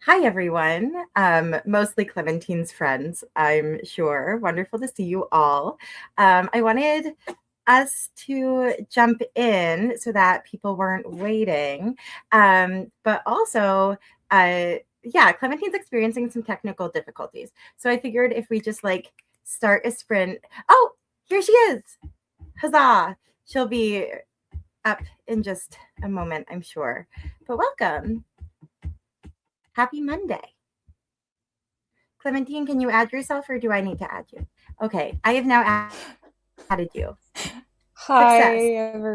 Hi, everyone. Mostly Clementine's friends, I'm sure. Wonderful to see you all. I wanted us to jump in so that people weren't waiting. But also, yeah, Clementine's experiencing some technical difficulties. So I figured if we just start a sprint. Oh, here she is. Huzzah. She'll be up in just a moment, I'm sure. But welcome. Happy Monday. Clementine, can you add yourself or do I need to add you? Okay, I have now added you. Success. Hi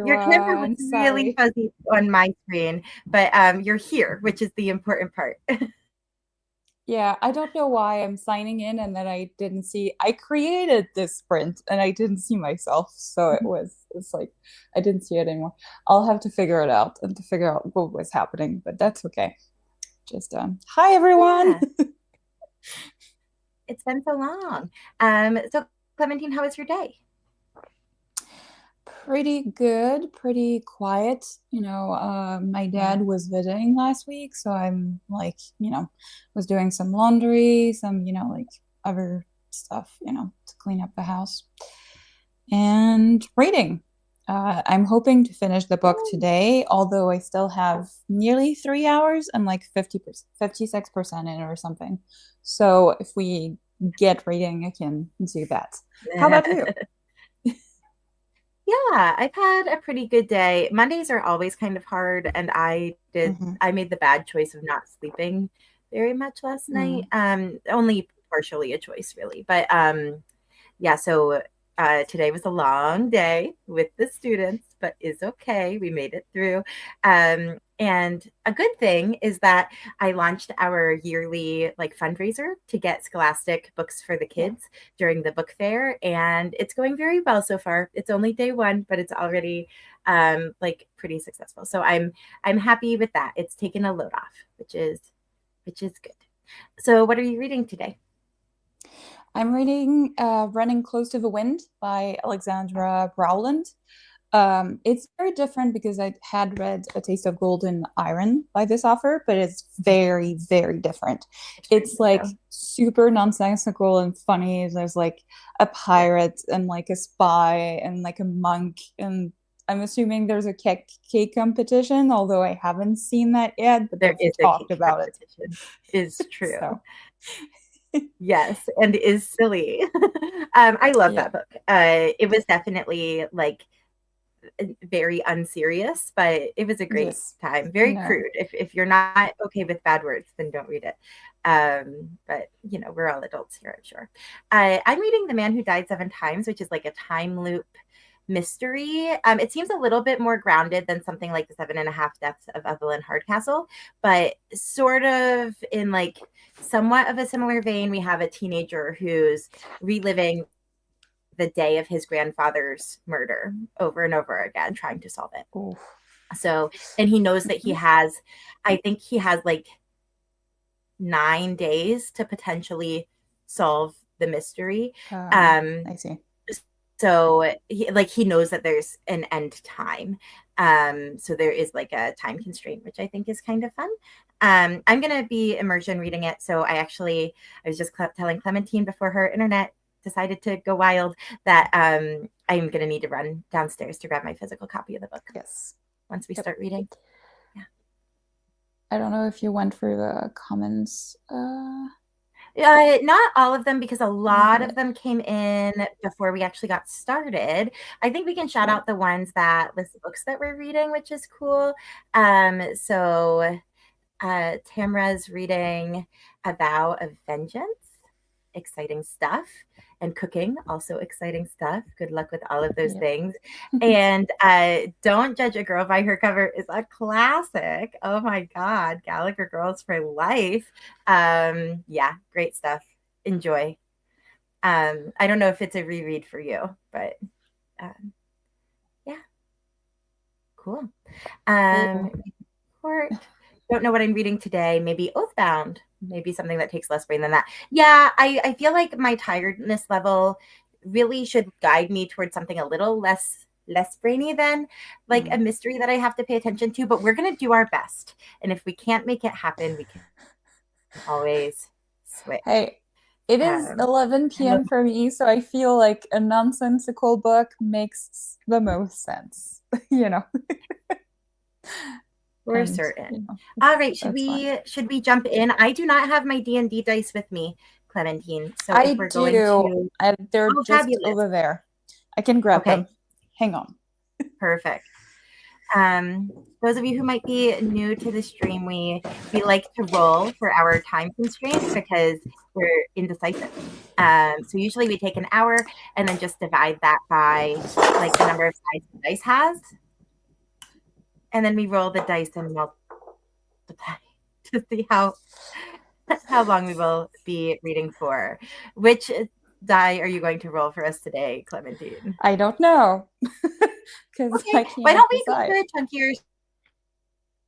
Your camera was everyone. really Sorry. fuzzy on my screen, but you're here, which is the important part. Yeah, I don't know why I'm signing in and then I created this sprint and I didn't see myself. So it's like I didn't see it anymore. I'll have to figure it out and to figure out what was happening, but that's okay. Just hi everyone. Yeah, it's been so long. So Clementine, how was your day? Pretty good, pretty quiet. My dad was visiting last week, so I'm like, was doing some laundry, some, like other stuff, to clean up the house and reading. I'm hoping to finish the book today, although I still have nearly 3 hours. I'm like 50%, 56% in or something. So if we get reading, I can do that. How about you? Yeah, I've had a pretty good day. Mondays are always kind of hard, and Hmm. I made the bad choice of not sleeping very much last night. Only partially a choice, really. But yeah, so today was a long day with the students, but is okay. We made it through. And a good thing is that I launched our yearly fundraiser to get Scholastic books for the Yeah. kids during the book fair, and it's going very well so far. It's only day one, but it's already pretty successful. So I'm happy with that. It's taken a load off, which is good. So what are you reading today? I'm reading Running Close to the Wind by Alexandra Rowland. It's very different because I had read A Taste of Gold and Iron by this author, but it's very, very different. It's like super nonsensical and funny. There's like a Yeah, pirate and like a spy and like a monk. And I'm assuming there's a cake competition, although I haven't seen that yet, but there they've is a talked cake about it. competition. Is true. So, Yes, and is silly. I love yeah. that book. It was definitely very unserious, but it was a great Yes. time. Very No. crude. If you're not okay with bad words, then don't read it. But we're all adults here, I'm sure. I'm reading The Man Who Died Seven Times, which is like a time loop mystery. It seems a little bit more grounded than something like The Seven and a Half Deaths of Evelyn Hardcastle, but sort of in somewhat of a similar vein. We have a teenager who's reliving the day of his grandfather's murder over and over again, trying to solve it. Oof. So, and he knows that I think he has 9 days to potentially solve the mystery. Um, I see. so he knows that there's an end time. So there is a time constraint, which I think is kind of fun. I'm gonna be immersion reading it. So I was just telling Clementine before her internet decided to go wild that I'm gonna need to run downstairs to grab my physical copy of the book Yes. once we Yep. start reading. Yeah. I don't know if you went through the comments. Not all of them because a lot Okay. of them came in before we actually got started. I think we can shout Cool. out the ones that list the books that we're reading, which is cool. So Tamra's reading A Vow of Vengeance. Exciting stuff. And cooking, also exciting stuff. Good luck with all of those Yep. things. And Don't Judge a Girl by Her Cover is a classic. Oh my God. Gallagher Girls for Life. Yeah, great stuff. Enjoy. I don't know if it's a reread for you, but um, yeah, cool. Cool. Um, Court. Don't know what I'm reading today. Maybe Oathbound. Maybe something that takes less brain than that. Yeah, I feel like my tiredness level really should guide me towards something a little less brainy than a Mm. mystery that I have to pay attention to. But we're gonna do our best, and if we can't make it happen, we can Always switch. Hey, it is Um, 11 I love p.m. for me, so I feel like a nonsensical book makes the most sense, you know, for and certain. All it's right, that's fine. should we jump in? I do not have my D&D dice with me, Clementine. So if I we're going do. to, They're oh, just fabulous. over there. I can grab Okay, them. Hang on. perfect. Um, those of you who might be new to the stream, we like to roll for our time constraint because we're indecisive. So usually we take an hour and then just divide that by like the number of sides the dice has, and then we roll the dice and multiply to see how long we will be reading for. Which die are you going to roll for us today, Clementine? I don't know because Okay, I why can't don't we go for decide. a chunkier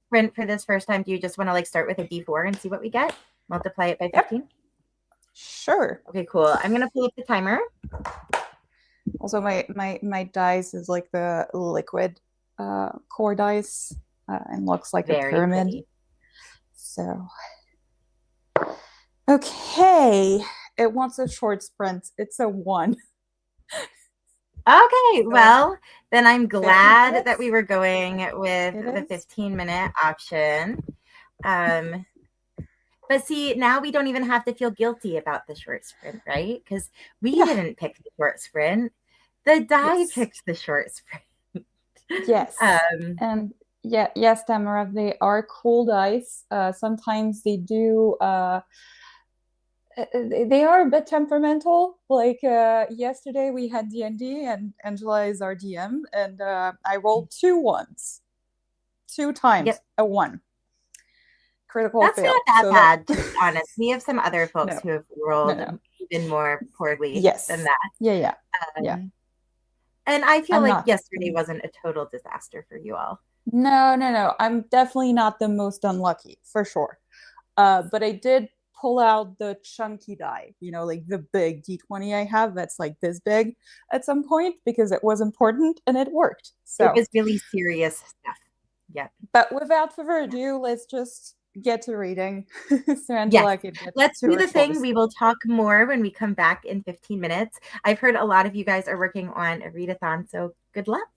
sprint for this first time? Do you just want to like start with a D4 and see what we get? Multiply it by Yep, 15? sure. Okay, cool. I'm gonna pull up the timer. Also, my dice is like the liquid core dice and looks like a Very pyramid. pretty. So, okay. It wants a short sprint. It's a one. Okay, So, well, then I'm 15 glad that we minutes were going with it the is. 15-minute option. Um, but see, now we don't even have to feel guilty about the short sprint, right? Because we Yeah. didn't pick the short sprint. The die Yes. picked the short sprint. Yes. um, And yeah, yes, Tamara, they are cool dice. Sometimes they do they are a bit temperamental. Like yesterday we had D&D and Angela is our DM and I rolled two ones. Two times yep. a one. Critical That's not fail. that So that bad, to be honest. We have some other folks no, who have no, rolled no. even more poorly than Yes. that. Yeah, yeah. Yeah. Um, and I feel I'm like not. yesterday wasn't a total disaster for you all. No, no, no. I'm definitely not the most unlucky, for sure. But I did pull out the chunky die, like the big D20 I have that's like this big at some point because it was important and it worked. It So, was really serious stuff. Yeah. but without further ado, let's just get to reading so Yes. Angela can get Let's to do her the thing. chores. We will talk more when we come back in 15 minutes. I've heard a lot of you guys are working on a readathon, so good luck.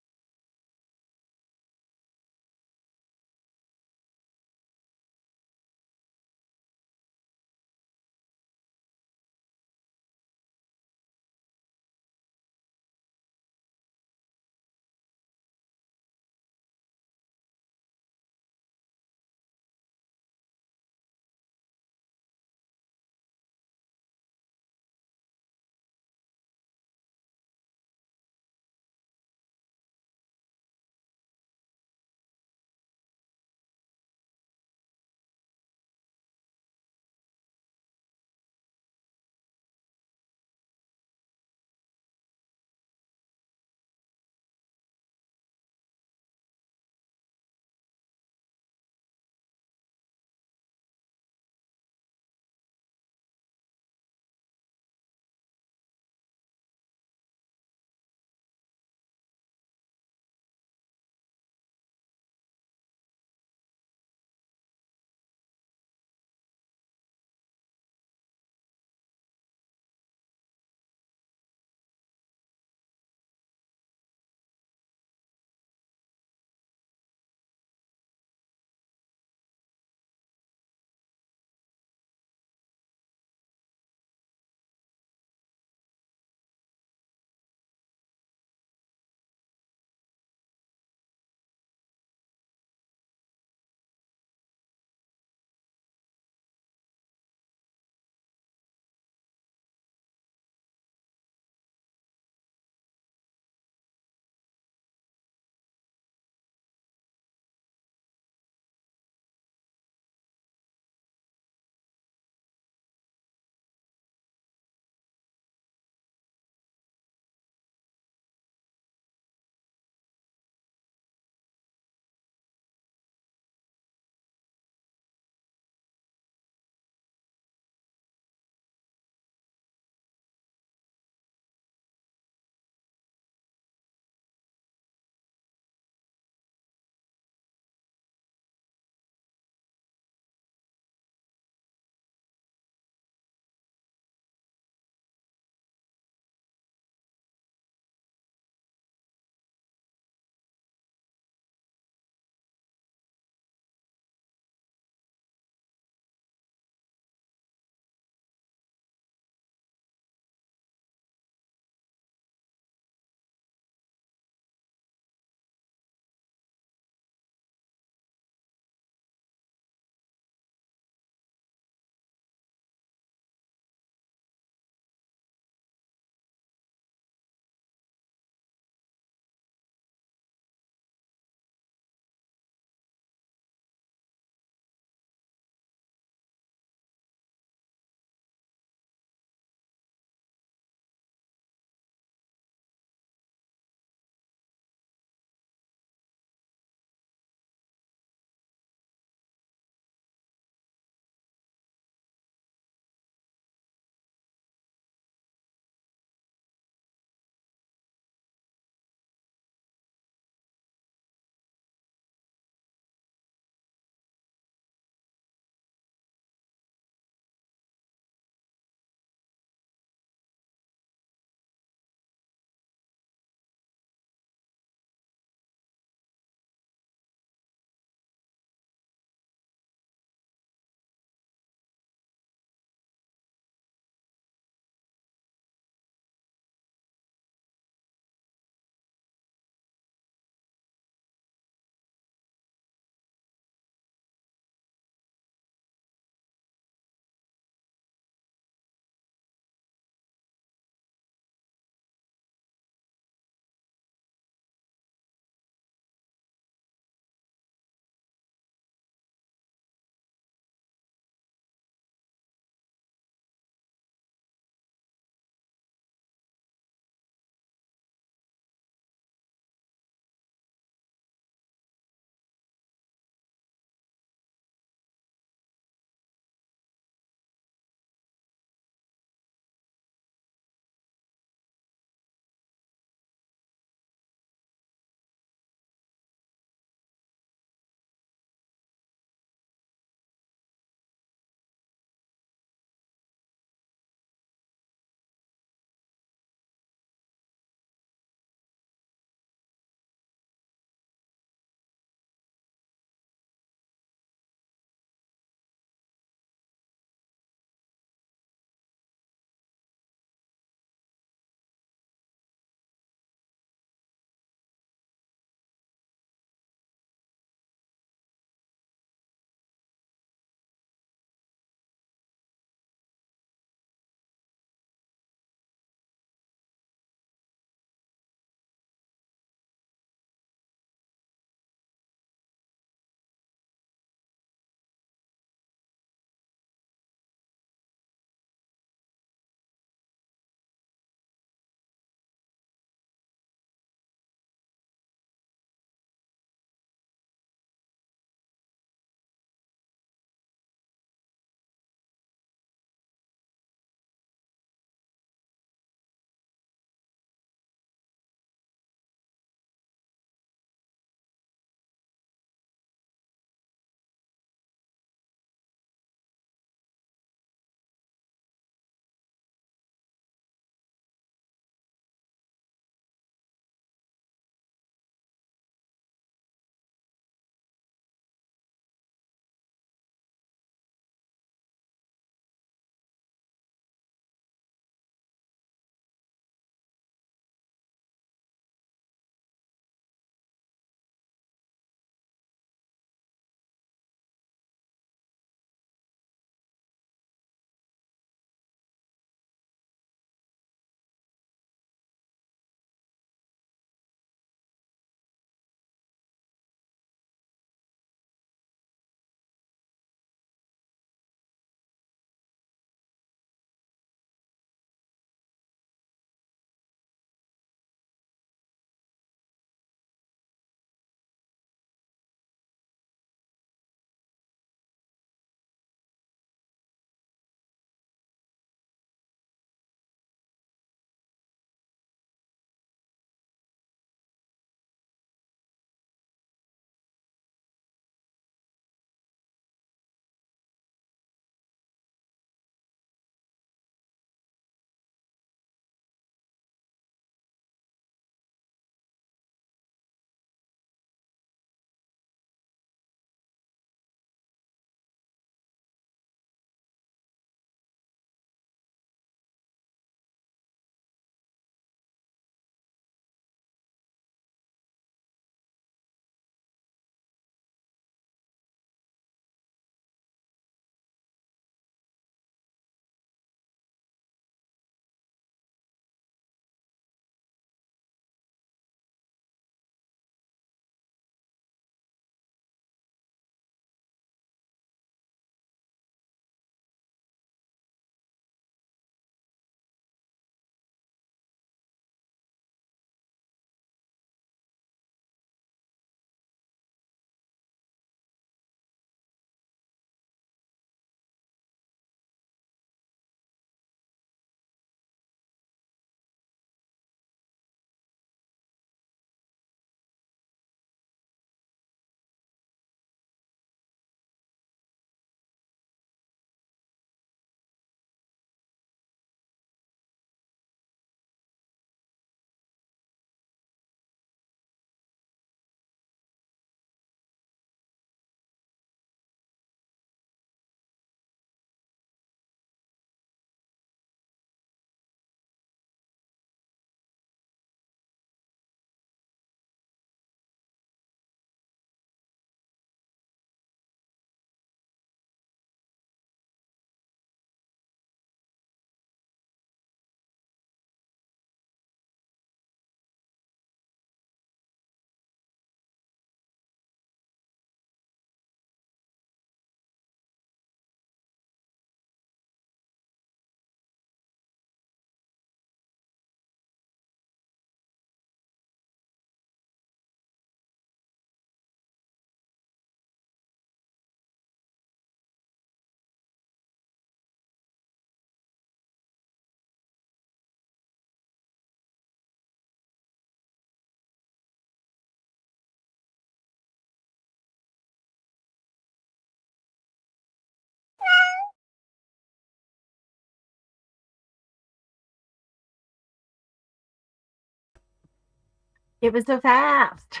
It was so fast.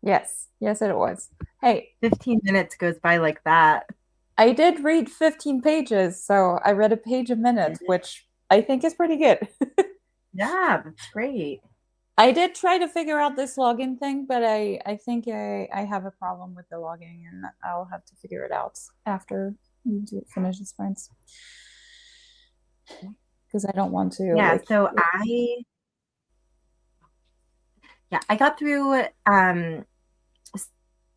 Yes, yes, it was. Hey, 15 minutes goes by like that. I did read 15 pages, so I read a page a minute, which I think is pretty good. Yeah, that's great. I did try to figure out this login thing, but I think I have a problem with the logging, and I'll have to figure it out after we finish this points because I don't want to Yeah, like. so I got through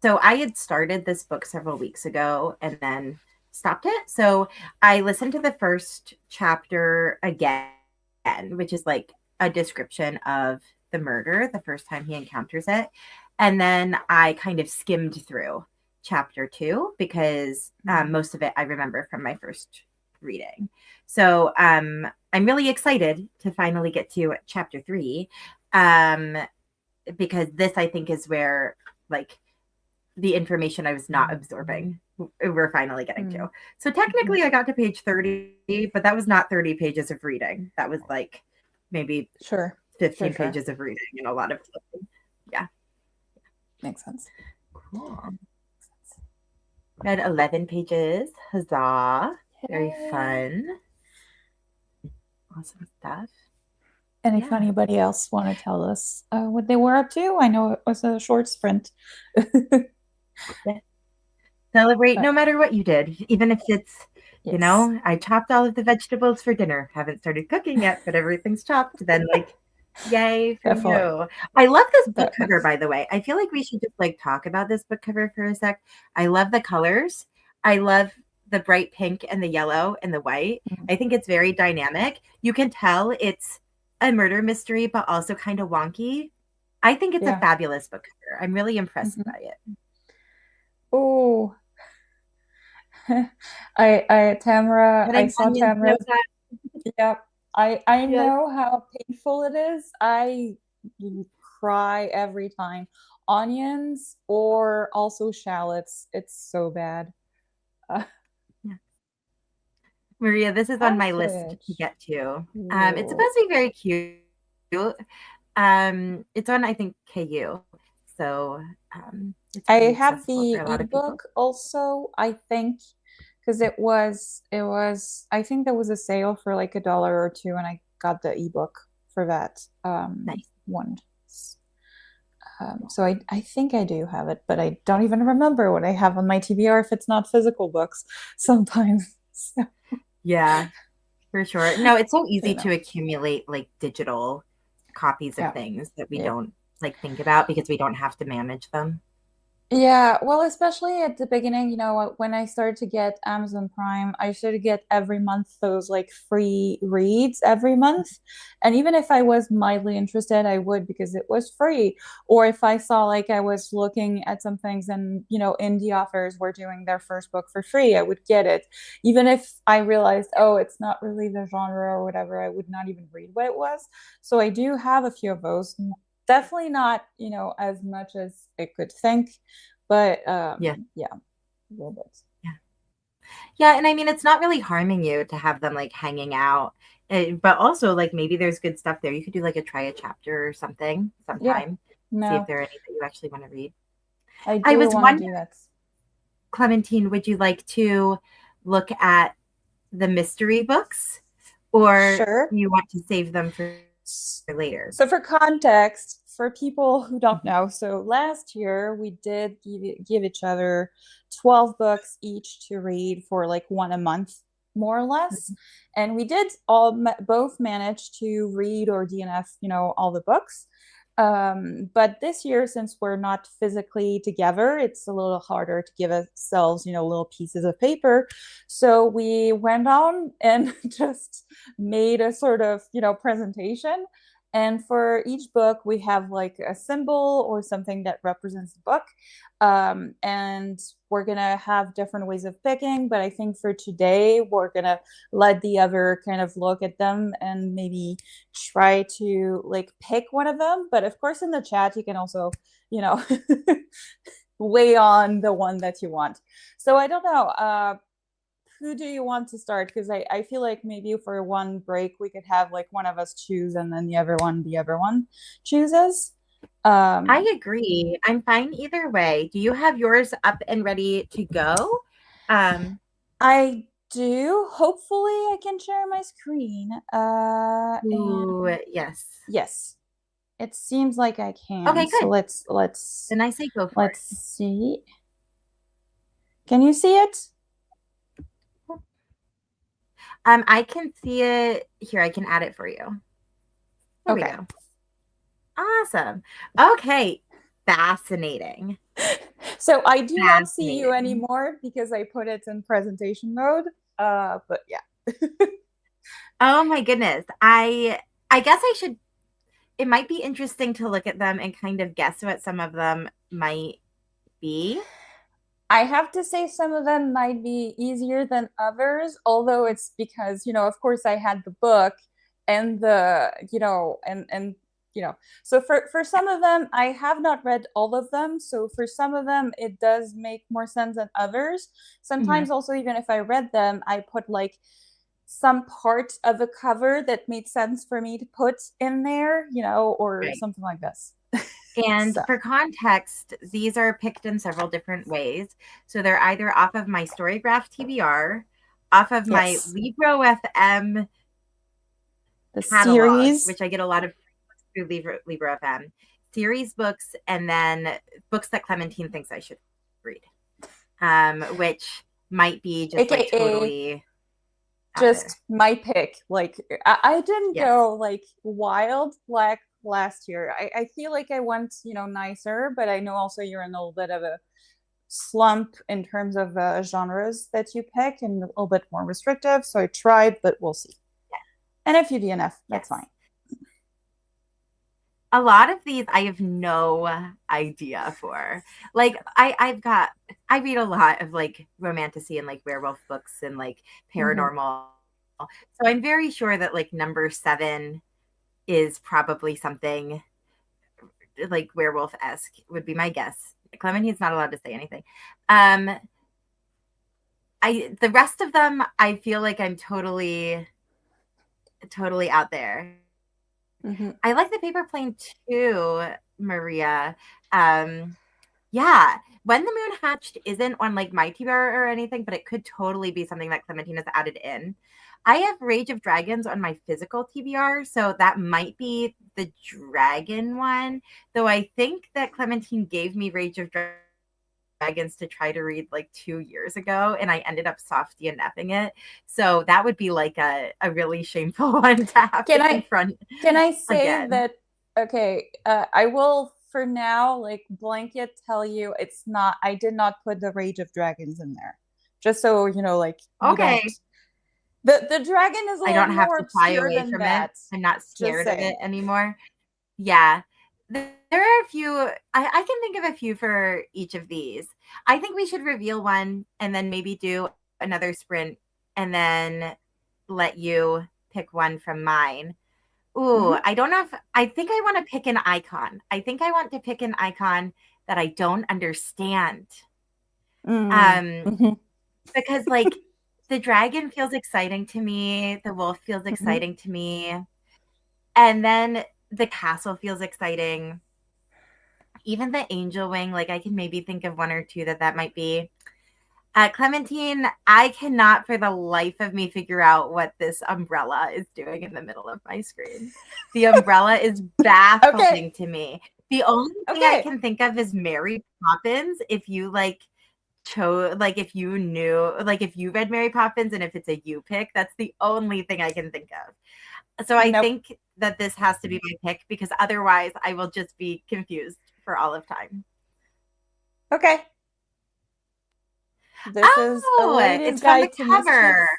so I had started this book several weeks ago and then stopped it. So I listened to the first chapter again, which is like a description of the murder the first time he encounters it. And then I kind of skimmed through chapter 2 because most of it I remember from my first reading. So I'm really excited to finally get to chapter 3 um, because this I think is where like the information I was not absorbing, we're finally getting to. So technically, I got to page 30, but that was not 30 pages of reading. That was like maybe Sure, 15 sure. pages of reading and a lot of flipping. Yeah. Makes sense. Cool. Read 11 pages. Huzzah. Very Yay. fun. Awesome stuff. And if anybody else want to tell us what they were up to, I know it was a short sprint. Yeah. Celebrate no matter what you did, even if it's, yes. you know, I chopped all of the vegetables for dinner. Haven't started cooking yet, but everything's chopped. Then, like, yay for you. I love this book cover, by the way. I feel like we should just like talk about this book cover for a sec. I love the colors. I love the bright pink and the yellow and the white. I think it's very dynamic. You can tell it's a murder mystery, but also kind of wonky. I think it's a fabulous book cover. I'm really impressed by it. Oh, I saw Tamara. Yep. I know how painful it is. I cry every time. Onions or also shallots. It's so bad. Maria, this is on my list to get to. It's supposed to be very cute. It's on, I think, KU. So I have the ebook also, I think, because it was I think there was a sale for like $1 or $2, and I got the ebook for that one. So I think I do have it, but I don't even remember what I have on my TBR if it's not physical books sometimes. So. Yeah, for sure. No, it's so easy to accumulate like digital copies of things that we don't like think about because we don't have to manage them. Yeah, well, especially at the beginning, you know, when I started to get Amazon Prime, I started to get every month those like free reads every month. And even if I was mildly interested, I would because it was free. Or if I saw like I was looking at some things and, you know, indie authors were doing their first book for free, I would get it. Even if I realized, oh, it's not really the genre or whatever, I would not even read what it was. So I do have a few of those. Definitely not, you know, as much as I could think, but yeah, a little bit. Yeah, and I mean, it's not really harming you to have them like hanging out, but also like maybe there's good stuff there. You could do like try a chapter or something sometime. See if there are any that you actually want to read. I was want to do that. Clementine, would you like to look at the mystery books, or you want to save them for later? So for context, for people who don't know, so last year we did give each other 12 books each to read for like one a month, more or less. And we did both manage to read or DNF, you know, all the books. But this year, since we're not physically together, it's a little harder to give ourselves, you know, little pieces of paper. So we went on and just made a sort of, you know, presentation. And for each book, we have like a symbol or something that represents the book. And we're going to have different ways of picking. But I think for today, we're going to let the other kind of look at them and maybe try to like pick one of them. But of course, in the chat, you can also, you know, weigh on the one that you want. So I don't know. who do you want to start? Because I feel like maybe for one break we could have like one of us choose and then the other one chooses. Um, I agree. I'm fine either way. Do you have yours up and ready to go? Um, I do. Hopefully I can share my screen. ooh, And yes. yes, it seems like I can. Okay, So good. Then I say go for let's see. Can you see it? it. I can see it here. I can add it for you. There we Okay. go. Awesome. Okay. Fascinating. So I do not see you Fascinating. anymore because I put it in presentation mode. But yeah. Oh my goodness. I guess I should it might be interesting to look at them and kind of guess what some of them might be. I have to say some of them might be easier than others, although it's because, of course I had the book and so for some of them I have not read all of them. So for some of them it does make more sense than others. Mhm. Sometimes also even if I read them, I put like some part of the cover that made sense for me to put in there, or Right. something like this. And So, for context, these are picked in several different ways. So they're either off of my Storygraph TBR, off of my yes, Libro FM the catalog, series. which I get a lot of through Libro FM, series books, and then books that Clementine thinks I should read, which might be just like AKA totally out there. just my pick. Like I didn't Yes. go like wild like last year. I feel like I went, nicer, but I know also you're in a little bit of a slump in terms of genres that you pick and a little bit more restrictive. So I tried, but we'll see. And if you DNF, that's Yes. fine. A lot of these I have no idea for. Like I read a lot of like romantasy and like werewolf books and like Mm-hmm. paranormal. So I'm very sure that like number 7 is probably something like werewolf-esque would be my guess. Clementine's not allowed to say anything. Um I the rest of them I feel like I'm totally out there. Mm-hmm. I like the paper plane too, Maria. Um, yeah, when the moon hatched isn't on like my TBR or anything, but it could totally be something that Clementine has added in. I have Rage of Dragons on my physical TBR, so that might be the dragon one. Though I think that Clementine gave me Rage of Dragons to try to read like 2 years ago, and I ended up soft DNFing it. So that would be like a really shameful one to have to Can I confront can I say again. that okay, I will for now like blanket tell you it's not I did not put the Rage of Dragons in there. Just so like you don't Okay. the dragon is a I little don't have more to shy obscure away than from it. that. I'm not Just scared of it saying. anymore. Yeah. There are a few, I can think of a few for each of these. I think we should reveal one and then maybe do another sprint and then let you pick one from mine. Ooh, Mm-hmm. I don't know if I think I want to pick an icon. I think I want to pick an icon that I don't understand. Um, Mm-hmm. because like the dragon feels exciting to me, the wolf feels Mm-hmm. exciting to me, and then the castle feels exciting. Even the angel wing, like I can maybe think of one or two that might be. Clementine, I cannot for the life of me figure out what this umbrella is doing in the middle of my screen. The umbrella is Okay. baffling to me. The only thing I Okay. can think of is Mary Poppins. If you like chose, like if you knew, like if you read Mary Poppins and if it's a you pick, that's the only thing I can think of. So I Nope. think that this has to be my pick because otherwise I will just be confused for all of time. Okay. This is A Oh, Lady's it's from the Guide to Mischief cover.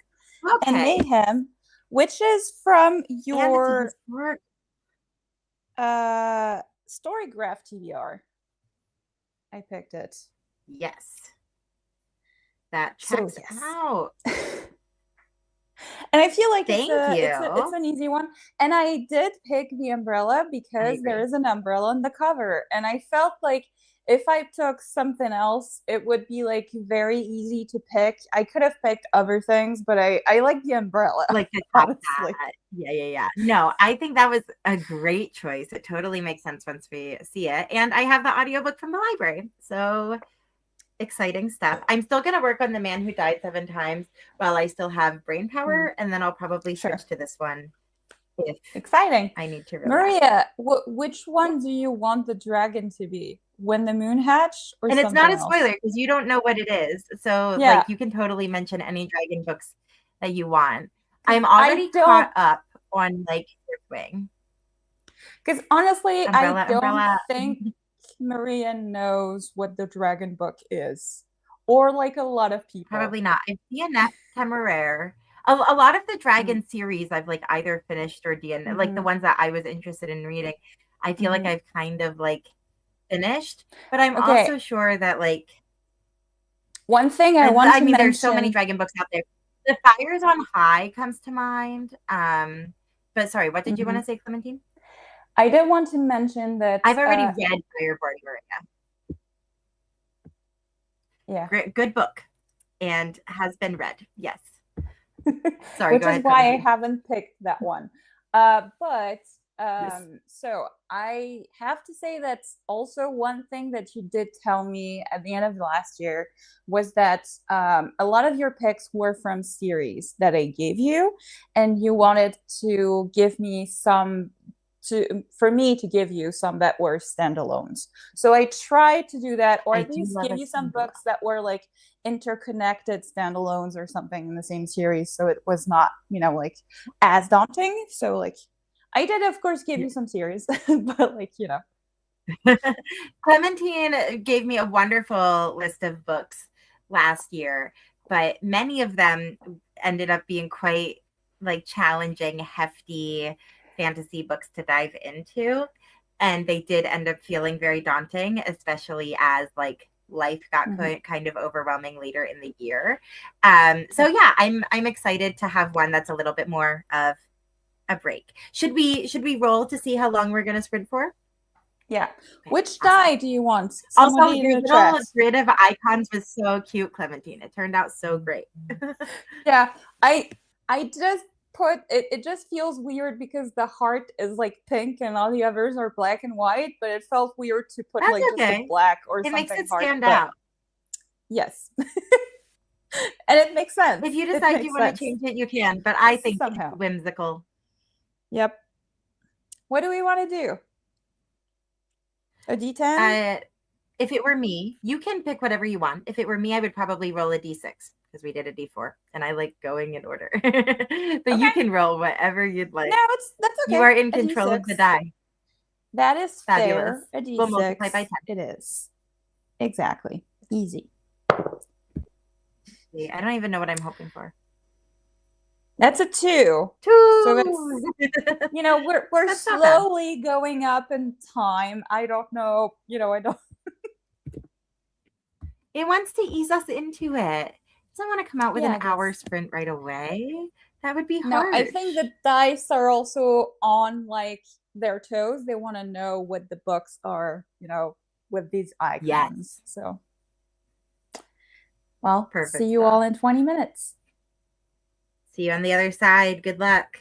and Okay. Mayhem, which is from And it's a your historic. Storygraph TBR. I picked it. Yes, that So checks yes. out. And I feel like it's Thank a it's a it's you. an easy one. And I did pick the umbrella I because there agree. is an umbrella on the cover. And I felt like if I took something else, it would be like very easy to pick. I could have picked other things, but I like the umbrella, Like to top honestly. that. Yeah, yeah, yeah. No, I think that was a great choice. It totally makes sense once we see it. And I have the audiobook from the library. So exciting stuff. I'm still going to work on The Man Who Died Seven Times while I still have brain Mm, power. And then I'll probably sure. switch to this one if Exciting. I need to relax. Maria, which Yeah. one do you want the dragon to be? When the moon hatched or And it's something not a else? spoiler because you don't know what it is. So, Yeah, like, you can totally mention any dragon books that you want. because I'm I already caught don't, up on, like, Earthwing. because honestly, I Umbrella, don't umbrella. think Maria knows what the dragon book is, or like a lot of people. Probably not. I've DNF Temeraire. A lot of the Mm, Dragon series I've like either finished or DN like the mm-hmm, ones that I was interested in reading. I feel like mm-hmm. I've kind of like finished, but I'm Okay, also sure that like one thing I want I to mean there's so many mention. Dragon books out there. The Fires on High comes to mind. But sorry, what did you want Mhm. to say, Clementine? I did want to mention that, I've already read Fireboard Maria. yeah, Great, good book and has been read. Yes. Sorry, which go is ahead, why I Clementine. haven't picked that one. But Yes. so I have to say that's also one thing that you did tell me at the end of last year was that a lot of your picks were from series that I gave you, and you wanted to give me some to for me to give you some that were standalones. So I tried to do that, or I at do least love give a you some standalone. books that were like interconnected standalones or something in the same series, so it was not, like as daunting. So like I did of course give you some series, but like, Clementine gave me a wonderful list of books last year, but many of them ended up being quite like challenging, hefty fantasy books to dive into. And they did end up feeling very daunting, especially as like life got Mhm. kind of overwhelming later in the year. So yeah, I'm excited to have one that's a little bit more of a break. Should we roll to see how long we're gonna sprint for? Yeah. Okay, Which awesome. die do you want? Also, Somebody in your the little chat. grid of icons was so cute, Clementine. It turned out so great. Yeah, I just put it, it just feels weird because the heart is like pink and all the others are black and white, but it felt weird to put That's like just a okay. black or It makes something it heart, stand but out. yes. And it makes If sense. you It decide you makes want to sense change it, you can, but I think it's somehow. whimsical. Yep. What do we want to do? A D10? Uh, if it were me, you can pick whatever you want. If it were me, I would probably roll a d6 because we did a d4 and I like going in order. But you Okay. can roll whatever you'd No, like. that's You okay. are in A control of the D6. die. That is Fabulous. fair. A We'll multiply by D6. 10. It is. Exactly. Easy. See, I don't even know what I'm hoping for. That's a 2. So Two. that's, we're That's not bad. slowly going up in time. I don't know, I don't. It wants to ease us into it. It doesn't want to come out with Yeah, an I hour guess. sprint right away. That would be No, I think harsh. the dice are also on like their toes. They want to know what the books are, with these icons. Yes. So, well, see Perfect you all stuff. in 20 minutes. See you on the other side. Good luck.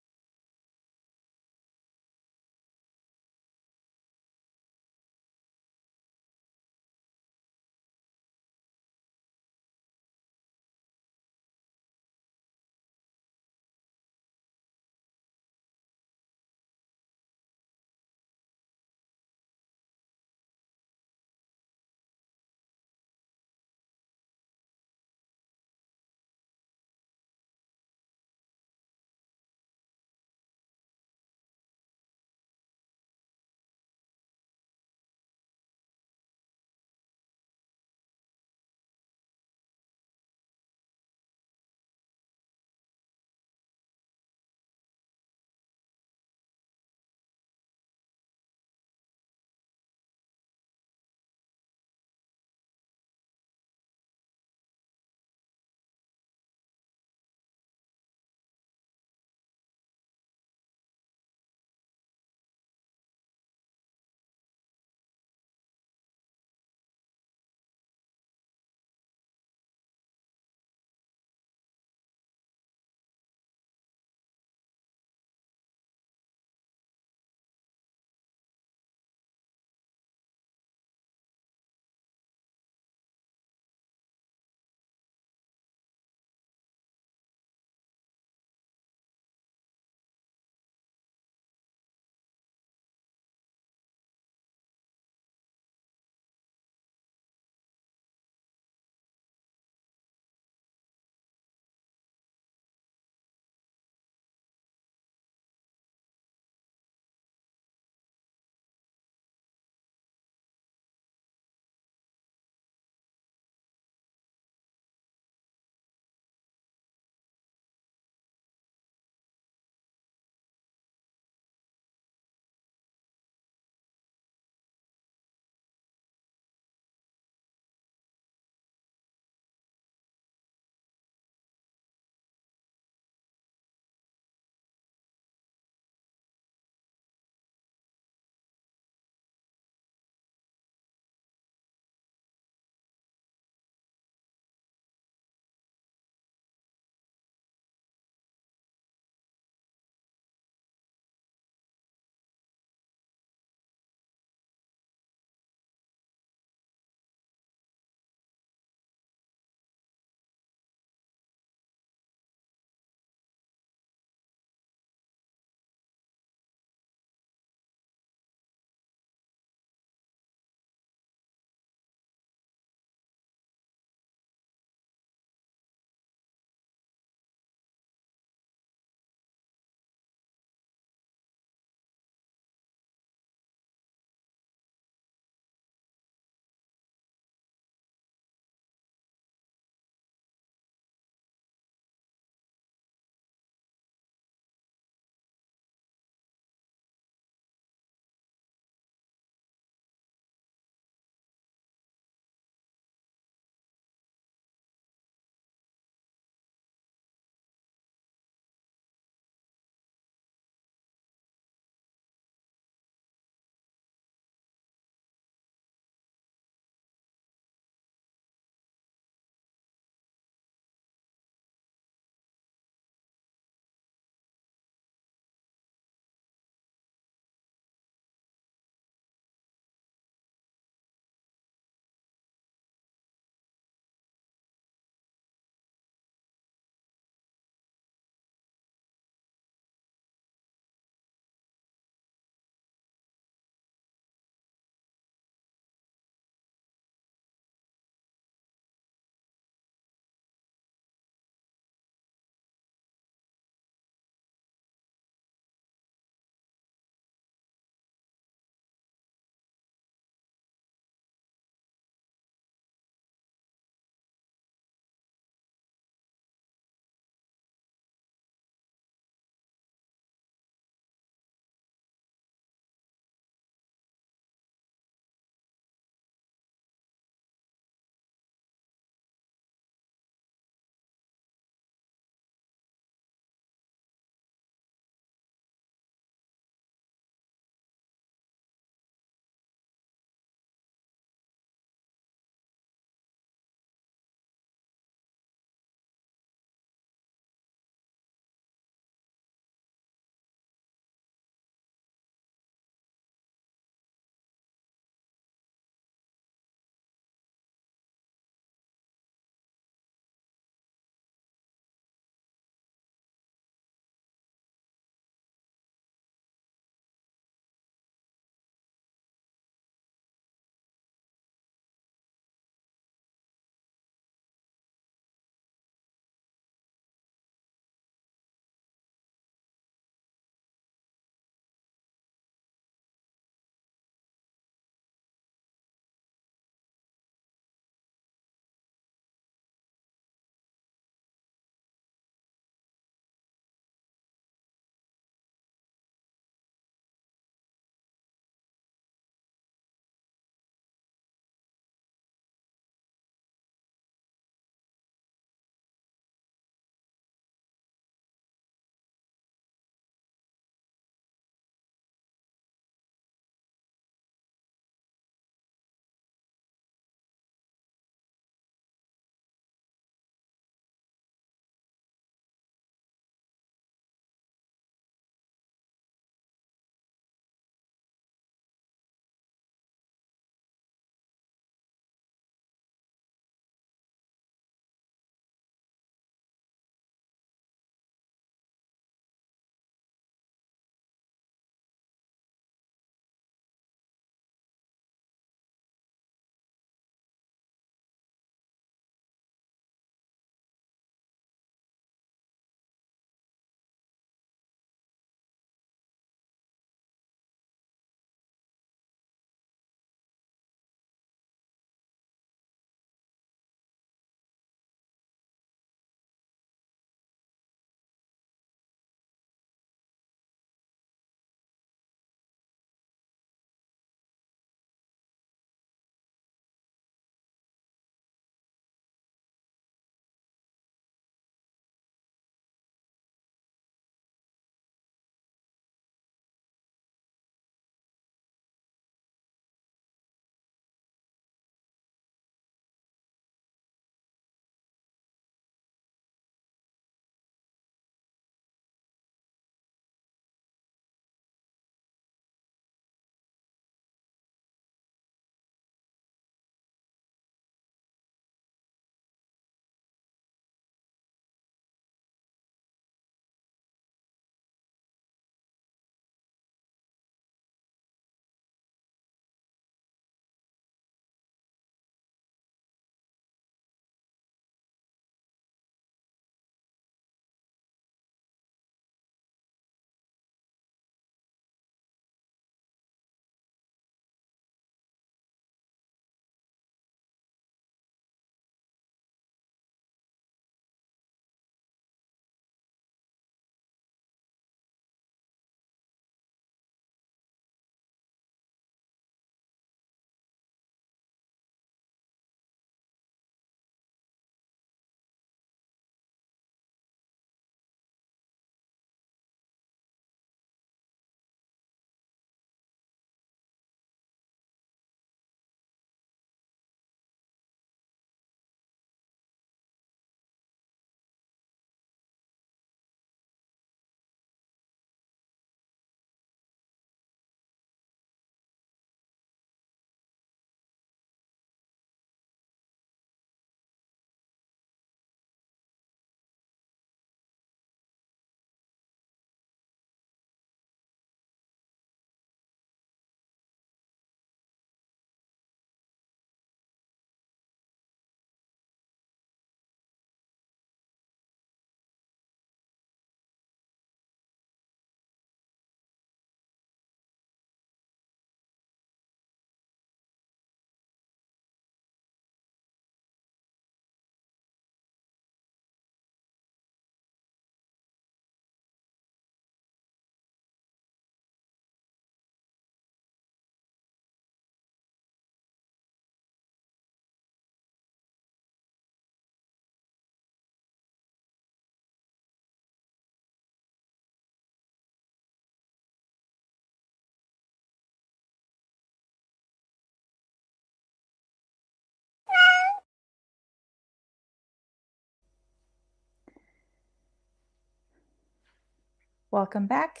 welcome back.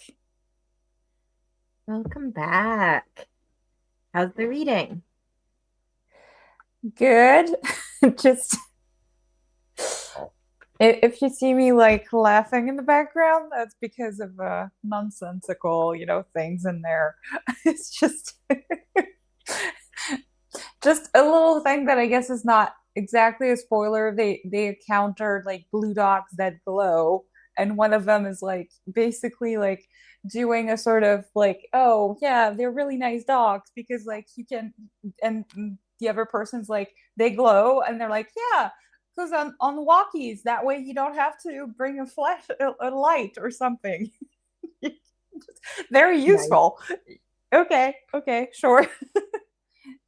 Welcome back. How's the reading? Good. Just if you see me like laughing in the background, that's because of nonsensical, things in there. It's just a little thing that I guess is not exactly a spoiler. They encountered like blue dogs that glow, and one of them is like basically like doing a sort of like, oh yeah, they're really nice dogs because like you can, and the other person's like they glow, and they're like, yeah, because on walkies that way you don't have to bring a light or something. Very Nice. useful. Okay, sure.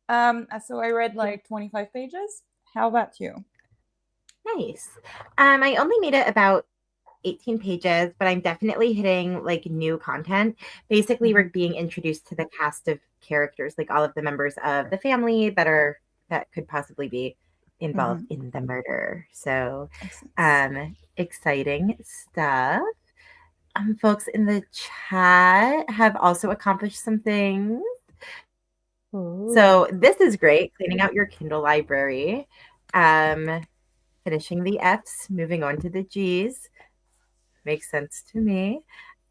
So I read like 25 pages. How about you? Nice. I only made it about 18 pages, but I'm definitely hitting like new content. Basically, we're Mhm. being introduced to the cast of characters, like all of the members of the family that could possibly be involved Mhm. in the murder. So, Makes sense. exciting stuff. Folks in the chat have also accomplished some things. Ooh. So this is great. Cleaning out your Kindle library, um, finishing the F's, moving on to the G's. Makes sense to me.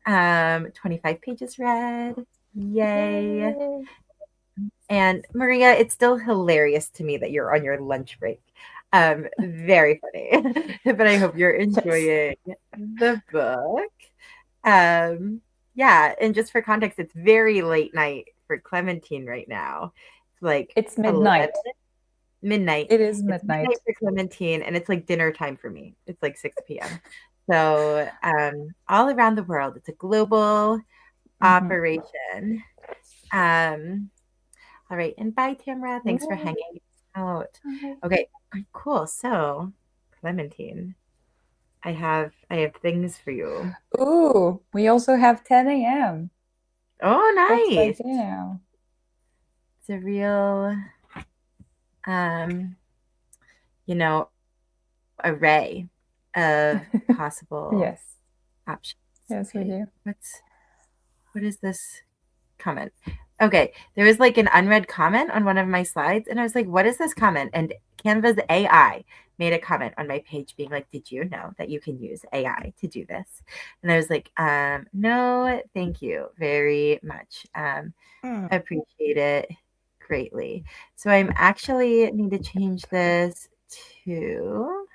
25 pages read. Yay. Yay. And Maria, it's still hilarious to me that you're on your lunch break. Very funny. But I hope you're Yes. enjoying the book. Um, yeah, and just for context, it's very late night for Clementine right now. It's like It's 11 midnight. midnight. It is It's midnight midnight. for Clementine, and it's like dinner time for me. It's like 6 p.m. So, all around the world, it's a global Mhm. operation. Um, all right, and bye, Tamara. Thanks for Ooh. hanging out. Hi. Okay, cool. So, Clementine, I have things for you. Ooh, we also have 10 a.m. Oh, That's my nice. day now. It's a real, um, you know, array of possible Yes. options. Yes, we Okay, do. what is this comment? Okay, there was like an unread comment on one of my slides, and I was like, what is this comment? And Canva's AI made a comment on my page being like, did you know that you can use AI to do this? And I was like, no, thank you very much. Mm. Appreciate it greatly. So I'm actually need to change this to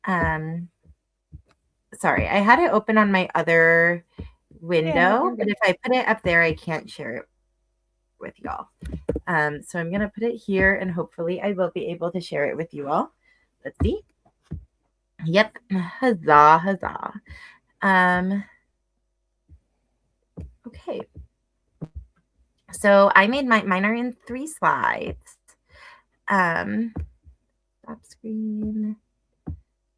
um sorry, I had it open on my other Yeah, window, you're but good. if I put it up there, I can't share it with y'all. So I'm gonna put it here and hopefully I will be able to share it with you all. Let's see. Yep. Huzzah, huzzah. Um, okay. So I made mine are in 3 slides. Um, stop screen,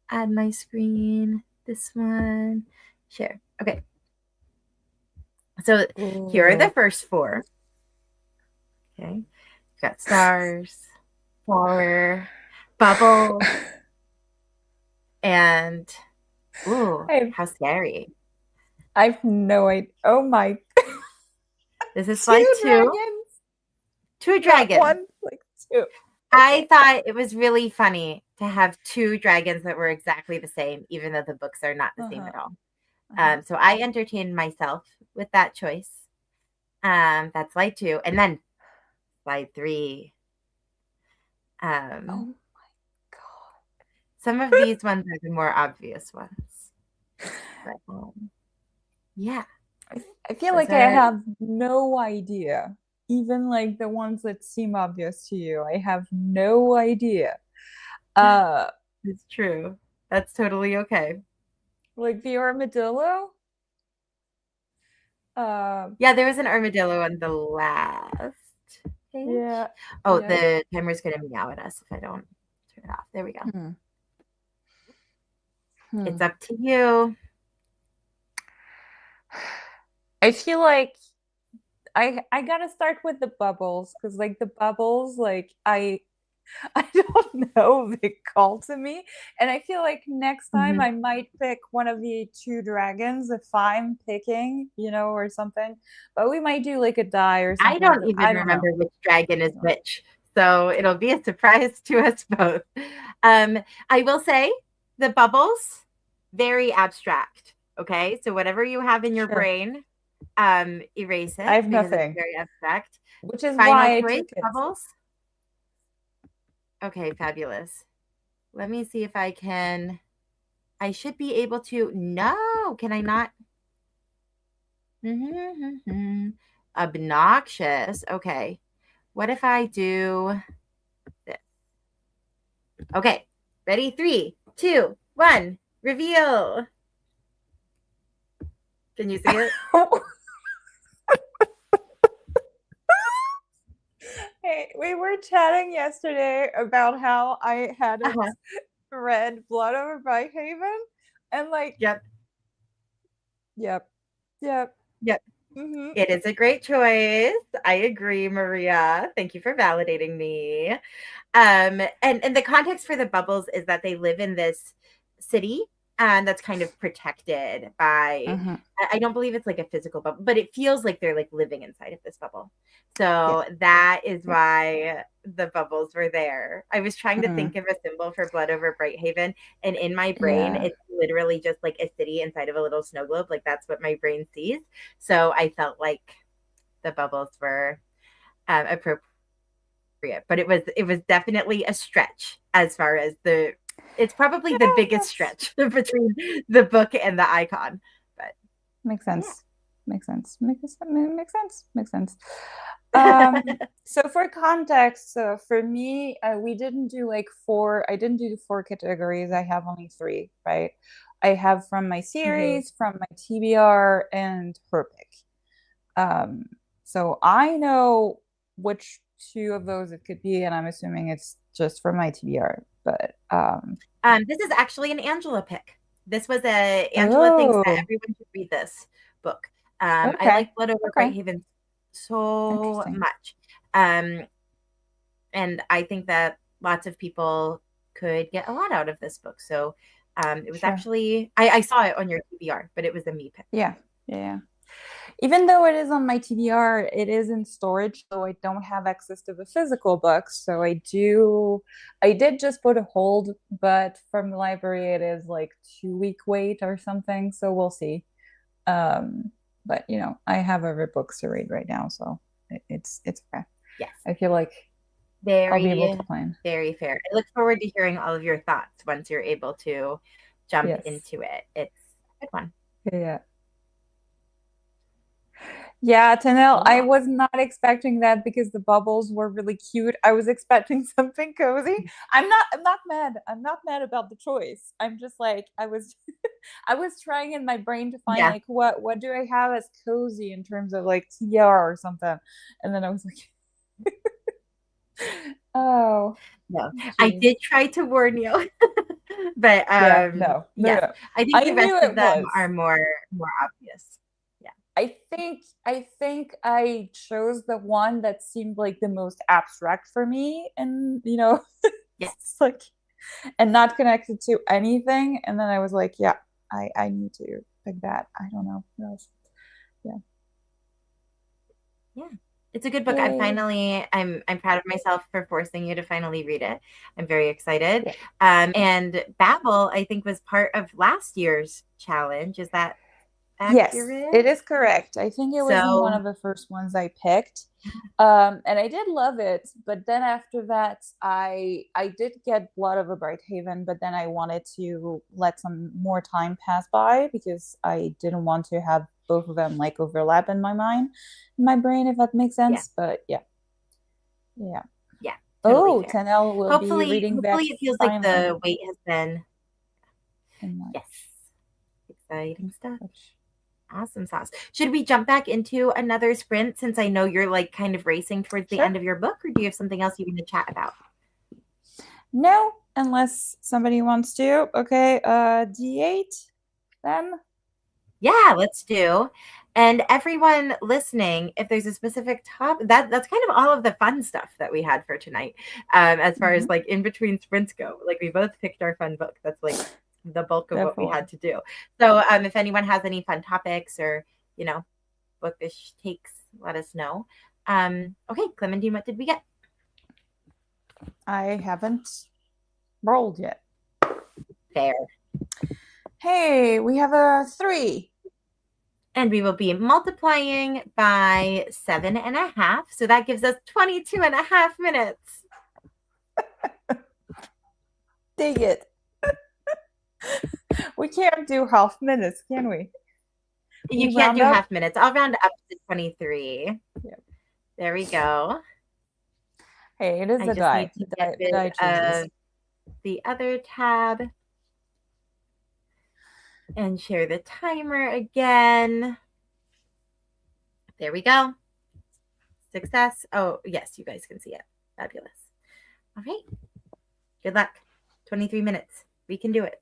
add my screen, this one, share. Okay. So here are the Ooh. first four. Okay. You've got stars, flower, bubbles, and ooh, I've how scary. I've no idea. Oh my, This is slide two two. dragons, Two not dragons. one, like two. I Okay. thought it was really funny to have two dragons that were exactly the same, even though the books are not the same Uh-huh. at all. Uh-huh. So I entertained myself with that choice. That's slide two. And then slide three. Um, Oh some of these ones are the more obvious ones. But yeah, I feel those like I are, have no idea. Even like the ones that seem obvious to you, I have no idea. Uh, it's true. That's totally okay. like the armadillo. Uh, Yeah, there was an armadillo on the last page. yeah, Oh, yeah. the timer's going to meow at us if I don't turn it off. There we go. Hmm. Hmm. It's up to you. I feel like I gotta start with the bubbles because like the bubbles, like I I don't know if it called to me. And I feel like next time Mhm. I might pick one of the two dragons if I'm picking, or something. But we might do like a die or I something like don't that. even I don't know. remember which dragon I is don't know. which. So it'll be a surprise to us both. Um, I will say the bubbles, very abstract. Okay. So whatever you have in your Sure. brain, erase I it have because it's nothing, very abstract. which is Final why I choice, took it. bubbles. Okay, fabulous. Let me see if I can. I should be able to. No, can I not? Obnoxious. Okay. What if I do this? Okay. Ready? Three, two, one. Reveal. Can you see it? Hey, we were chatting yesterday about how I hadn't Uh-huh. read Blood Over Haven, and like, Yep. yep, yep. Yep. Mm-hmm. It is a great choice. I agree, Maria. Thank you for validating me. And the context for the bubbles is that they live in this city and that's kind of protected by Mm-hmm. I don't believe it's like a physical bubble, but it feels like they're like living inside of this bubble. Yeah, So that is yeah. why the bubbles were there. I was trying to Mm, think of a symbol for blood over Brighthaven, and in my brain, yeah. it's literally just like a city inside of a little snow globe. Like that's what my brain sees. So I felt like the bubbles were appropriate, but it was definitely a stretch as far as the it's probably the Yeah, biggest that's stretch between the book and the icon. But makes yeah. sense. Makes sense. Makes sense. Makes sense. Um, so for context, for me, we didn't do like four. I didn't do the four categories. I have only three, right? I have from my Mhm. series, from my TBR, and her pick. Um, so I know which two of those it could be, and I'm assuming it's just for my TBR. But This is actually an Angela pick. This was a Angela thinks that oh, everyone should read this book. I okay, like Blood Over okay, Brighthaven so interesting. much. Um, and I think that lots of people could get a lot out of this book. So it was Sure. actually I saw it on your TBR, but it was a me pick. Yeah, yeah, yeah. Even though it is on my TBR, it is in storage, so I don't have access to the physical books. So I did just put a hold, but from the library, it is like 2 week wait or something. So we'll see. Um, but I have other books to read right now, so it's okay. Yes. I feel like I'll be able Very, to plan. very fair. I look forward to hearing all of your thoughts once you're able to jump Yes. into it. It's a good one. Yeah. Yeah, Tanel, I Cool. was not expecting that because the bubbles were really cute. I was expecting something cozy. I'm not mad. I'm not mad about the choice. I'm just like I was I was trying in my brain to find Yeah. like what do I have as cozy in terms of like TR or something. And then I was like, oh, No, I geez. did try to warn you, but Yeah, no, no, yes, no. I think I the rest knew of it them was. are more obvious. Yeah. I think I chose the one that seemed like the most abstract for me, and Yes. it's like and not connected to anything. And then I was like, yeah, I need to pick that. I don't know what else. Yeah. Yeah. It's a good book. Yay. I'm proud of myself for forcing you to finally read it. I'm very excited. Yeah. And Babel, I think, was part of last year's challenge. Is that Yes, it accurate? is correct. I think it was in one So of the first ones I picked. And I did love it, but then after that, I did get Blood of a Bright Haven, but then I wanted to let some more time pass by because I didn't want to have both of them like overlap in my mind, in my brain, if that makes yeah, sense. But yeah, yeah. yeah, totally Oh, fair. 10L will be reading that Hopefully it feels like finally the wait has been in March. yes. Exciting stuff. Which, Awesome sauce. Should we jump back into another sprint since I know you're like kind of racing towards the sure. end of your book, or do you have something else you want to chat about? No, unless somebody wants to. Okay, D8 then. Yeah, let's do. And everyone listening, if there's a specific topic, that's kind of all of the fun stuff that we had for tonight. As far Hmm. as like in between sprints go, like we both picked our fun book. That's like the bulk of what we Definitely. had to do. So if anyone has any fun topics or, you know, bookish takes, let us know. Okay, Clementine, what did we get? I haven't rolled yet. Fair. Hey, we have a 3. And we will be multiplying by 7.5. So that gives us 22.5 minutes. Dig it. We can't do half minutes, can we? We You can't round do up? half minutes. I'll round up to 23. Yep. There we go. Hey, it is I the just need die. to The get die, the rid die chooses. of the other tab and share the timer again. There we go. Success. Oh, yes, you guys can see it. Fabulous. All right. Good luck. 23 minutes. We can do it.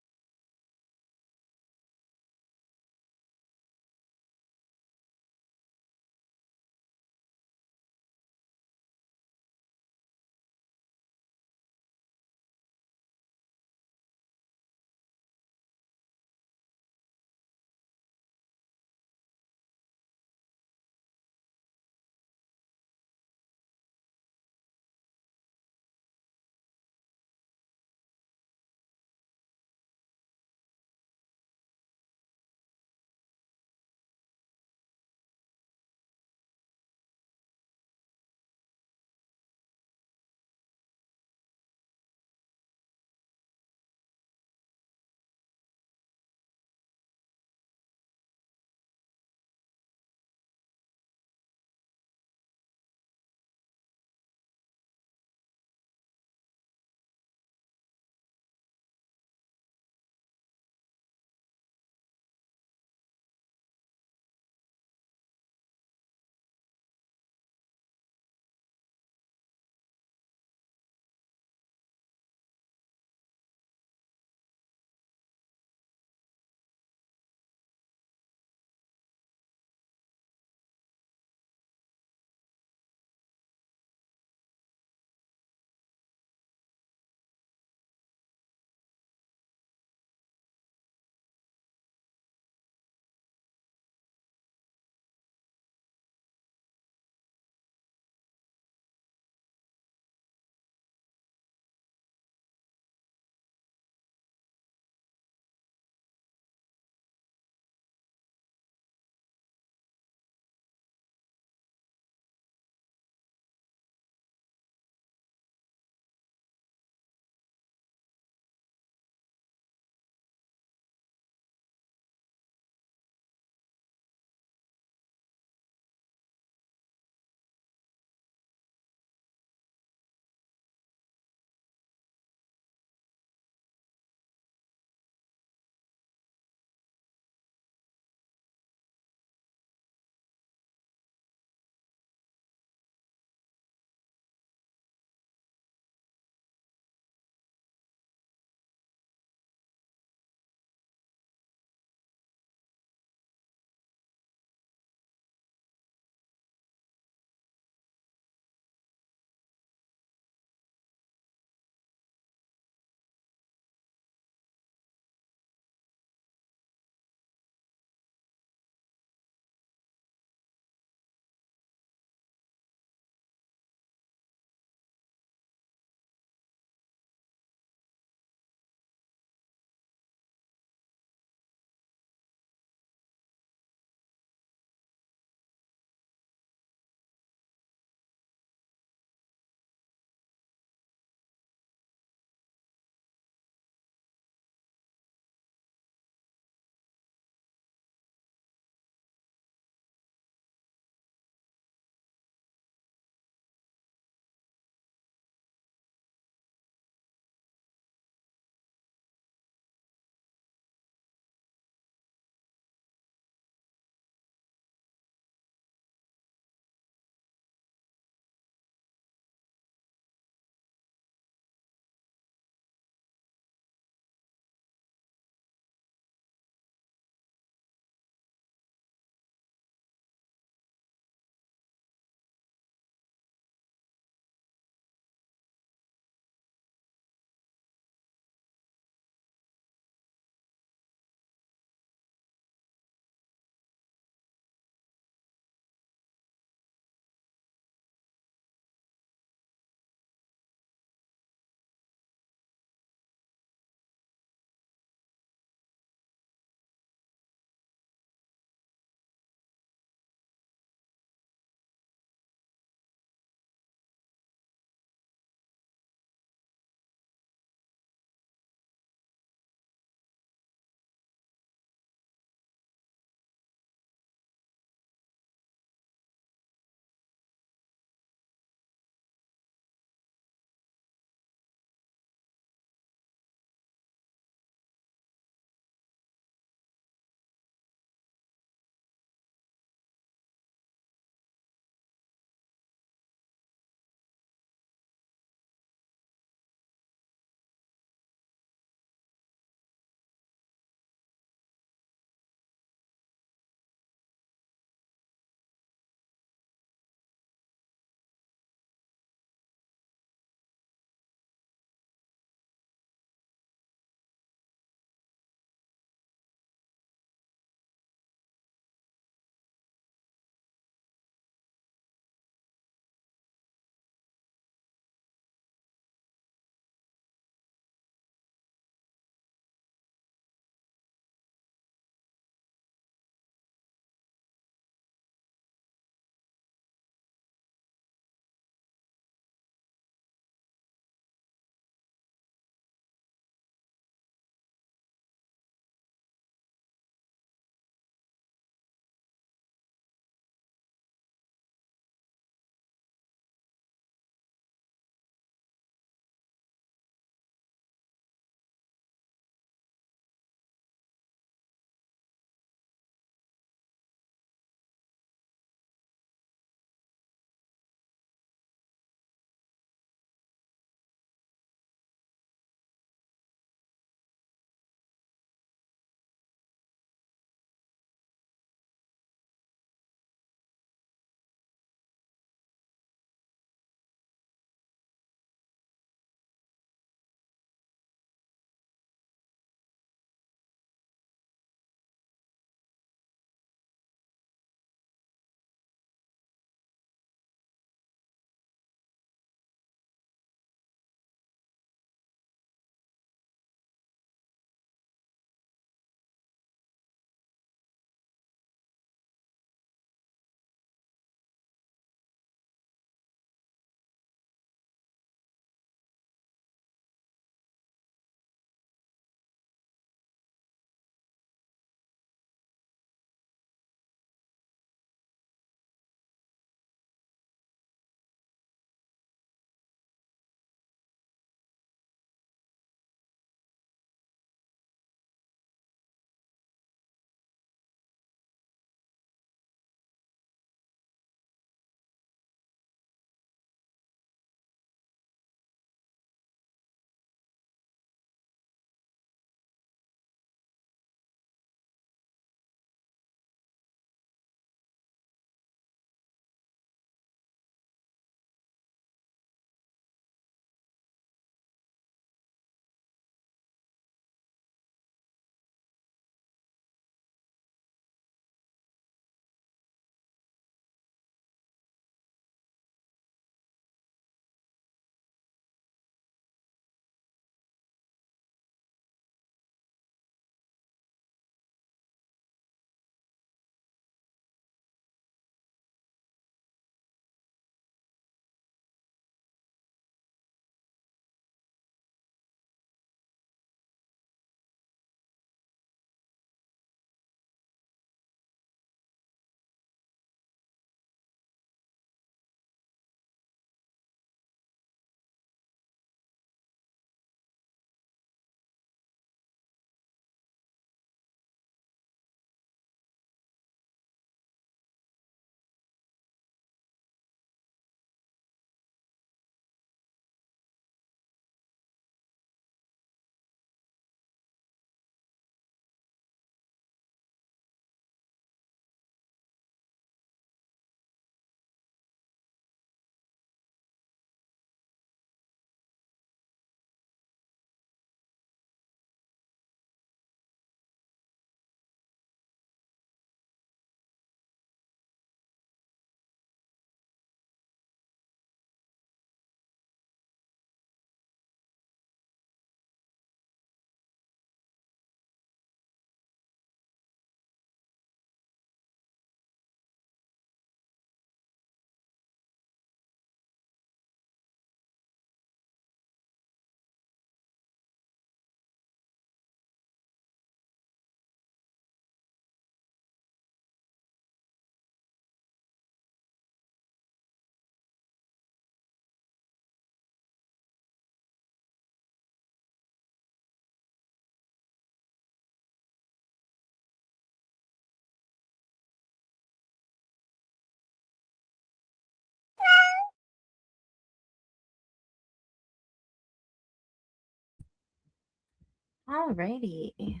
Alrighty.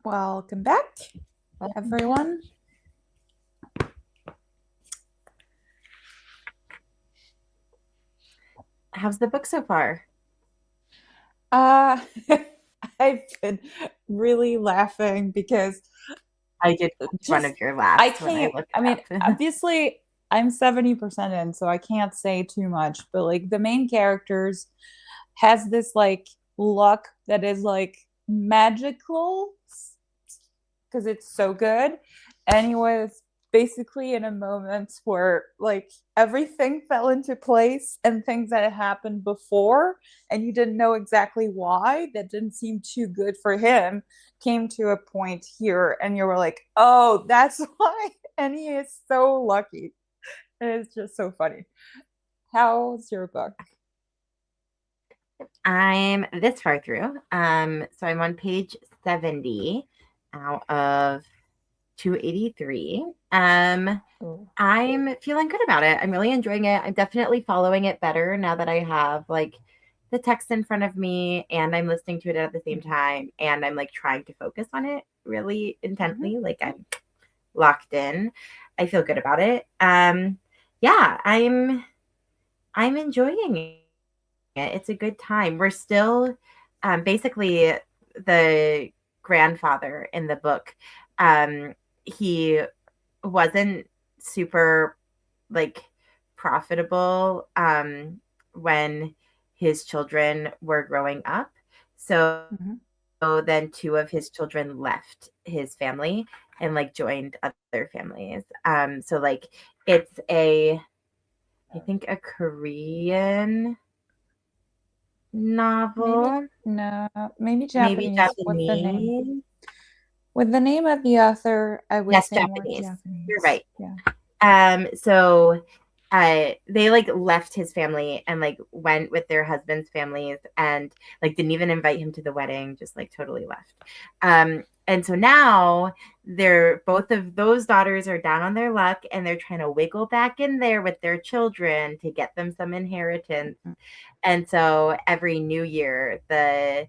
Welcome back, Welcome back. everyone. How's the book so far? Uh, I've been really laughing because I did catch one just of your I laughs when I can't. looked I mean, it up. obviously, I'm 70% in, so I can't say too much. But like the main characters has this like luck that is like magical because it's so good. And he was basically in a moment where like everything fell into place and things that had happened before and you didn't know exactly why that didn't seem too good for him came to a point here and you were like, oh, that's why. And he is so lucky. It's just so funny. How's your book? I'm this far through. So I'm on page 70 out of 283. Oh. I'm feeling good about it. I'm really enjoying it. I'm definitely following it better now that I have like the text in front of me and I'm listening to it at the same Mm-hmm. time and I'm like trying to focus on it really Mm-hmm. intently. Like I'm locked in. I feel good about it. Yeah, I'm enjoying it. It's a good time. We're still basically the grandfather in the book. He wasn't super like profitable when his children were growing up. So Mm-hmm. then two of his children left his family and like joined other families. So like it's a I think a Korean Maybe novel, no, maybe maybe Japanese. What's the name? Japanese. With the name of the author, I would Yes, say more Japanese. You're Japanese. right. Yeah. So they like left his family and like went with their husbands' families and like didn't even invite him to the wedding, just like totally left. And so now they're both of those daughters are down on their luck and they're trying to wiggle back in there with their children to get them some inheritance. Mhm. And so every new year, the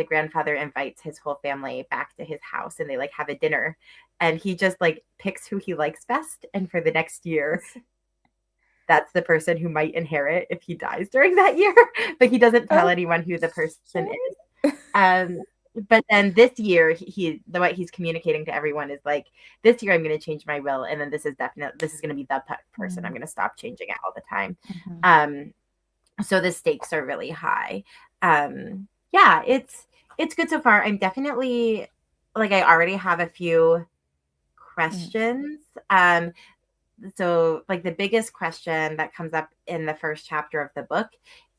grandfather invites his whole family back to his house and they like have a dinner and he just like picks who he likes best and for the next year that's the person who might inherit if he dies during that year but he doesn't tell anyone who the person is. Okay. But then this year the way he's communicating to everyone is like this year I'm going to change my will and then this is going to be the person I'm Mm, going to stop changing it all the time. mhm, um so the stakes are really high. Yeah, it's good so far. I'm definitely like I already have a few mm, questions. So like the biggest question that comes up in the first chapter of the book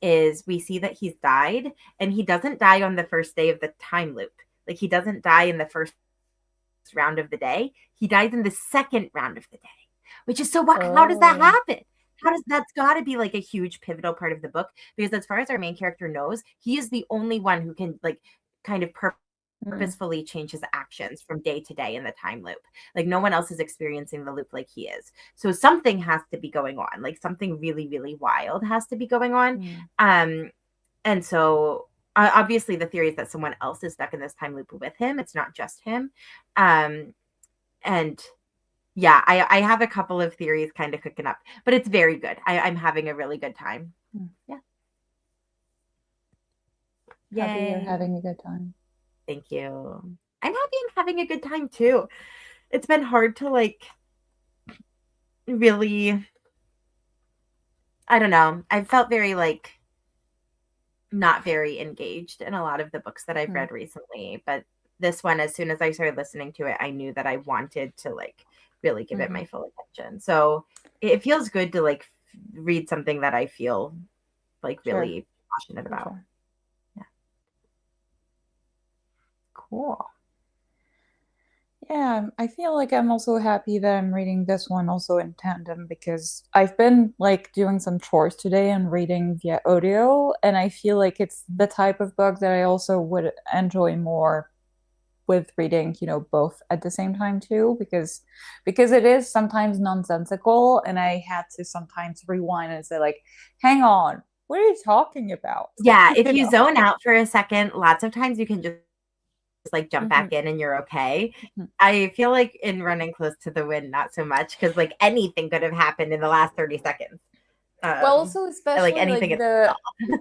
is we see that he's died and he doesn't die on the first day of the time loop. Like he doesn't die in the first round of the day. He dies in the second round of the day, which is so what? How does that Oh. happen? How does that's got to be like a huge pivotal part of the book because as far as our main character knows, he is the only one who can like kind of Mm, purposefully change his actions from day to day in the time loop. Like no one else is experiencing the loop like he is. So something has to be going on. Like something really, really wild has to be going on. mm, Um, and so obviously the theory is that someone else is stuck in this time loop with him. It's not just him. Um, and yeah, I have a couple of theories kind of cooking up, but it's very good. I'm having a really good time. mm. Yeah. Happy you're Yay. having a good time. Thank you. I'm happy I'm having a good time too. It's been hard to like really, I don't know. I felt very like not very engaged in a lot of the books that I've Mm, read recently, but this one, as soon as I started listening to it, I knew that I wanted to like really give it mm-hmm. my full attention. So it feels good to like read something that I feel like Sure, really passionate for about. sure. Yeah. Cool. Yeah, I feel like I'm also happy that I'm reading this one also in tandem because I've been like doing some chores today and reading via audio, and I feel like it's the type of book that I also would enjoy more with reading, both at the same time too, because it is sometimes nonsensical, and I had to sometimes rewind and say like, hang on. what are you talking about? Yeah, if You you know? zone out for a second, lots of times you can just like jump Hmm. back in and you're okay. Hmm. I feel like in Running Close to the Wind, not so much because like anything could have happened in the last 30 seconds. Well, Um, also like especially anything like at all.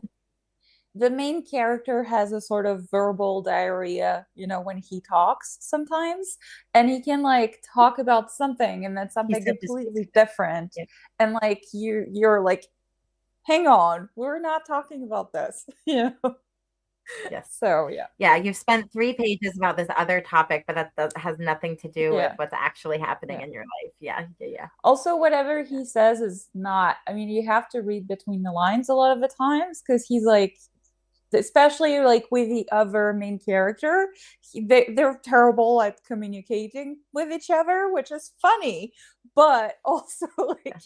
the main character has a sort of verbal diarrhea, you know, when he talks sometimes, and he can like talk about something and then He's something so dismissive. completely different, Yeah. and like you're like, hang on, we're not talking about this, you know. Yes. So yeah, Yeah, you've spent 3 pages about this other topic, but has nothing to do with yeah, what's actually happening yeah. in your life. Yeah, yeah, yeah. Also, whatever he says is not, I mean, you have to read between the lines a lot of the times because he's like, especially like with the other main character, they're terrible at communicating with each other, which is funny, but also like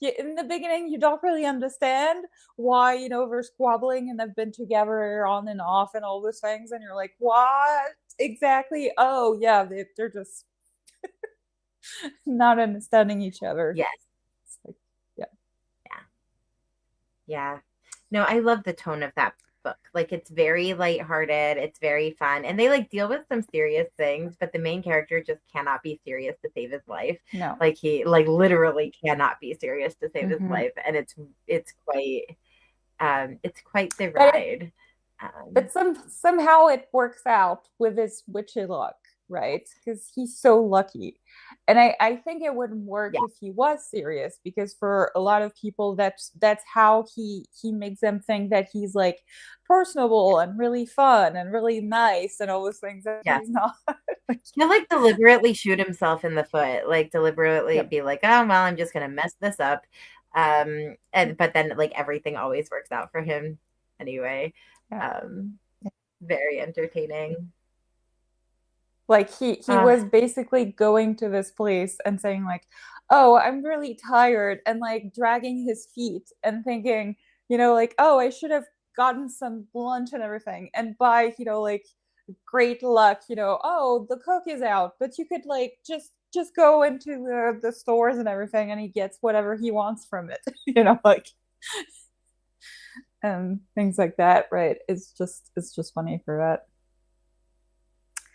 in the beginning you don't really understand why, you know, they're squabbling and they've been together on and off and all those things, and you're like, what exactly? Oh yeah, they're just not understanding each other. Yes. It's like, yeah, Yeah. Yeah. No, I love the tone of that book. Like it's very lighthearted, it's very fun. And they like deal with some serious things, but the main character just cannot be serious to save his life. no. Like he like literally cannot be serious to save his Hmm. life. And it's quite the But ride. but somehow it works out with his witchy luck, right? Because he's so lucky. And I think it wouldn't work Yeah. if he was serious, because for a lot of people that's how he makes them think that he's like personable and really fun and really nice and all those things that Yeah. he's not. He'll like deliberately shoot himself in the foot, like deliberately Yep. be like, oh well, I'm just gonna mess this up. And but then like everything always works out for him anyway. Yeah. Um, very entertaining. Like he Uh, was basically going to this place and saying like, "Oh, I'm really tired," and like dragging his feet and thinking, you know, like, "Oh, I should have gotten some lunch and everything." And by, you know, like great luck, you know, "Oh, the cook is out, but you could like just go into the stores and everything," and he gets whatever he wants from it, you know, like and things like that, right? It's just funny for that.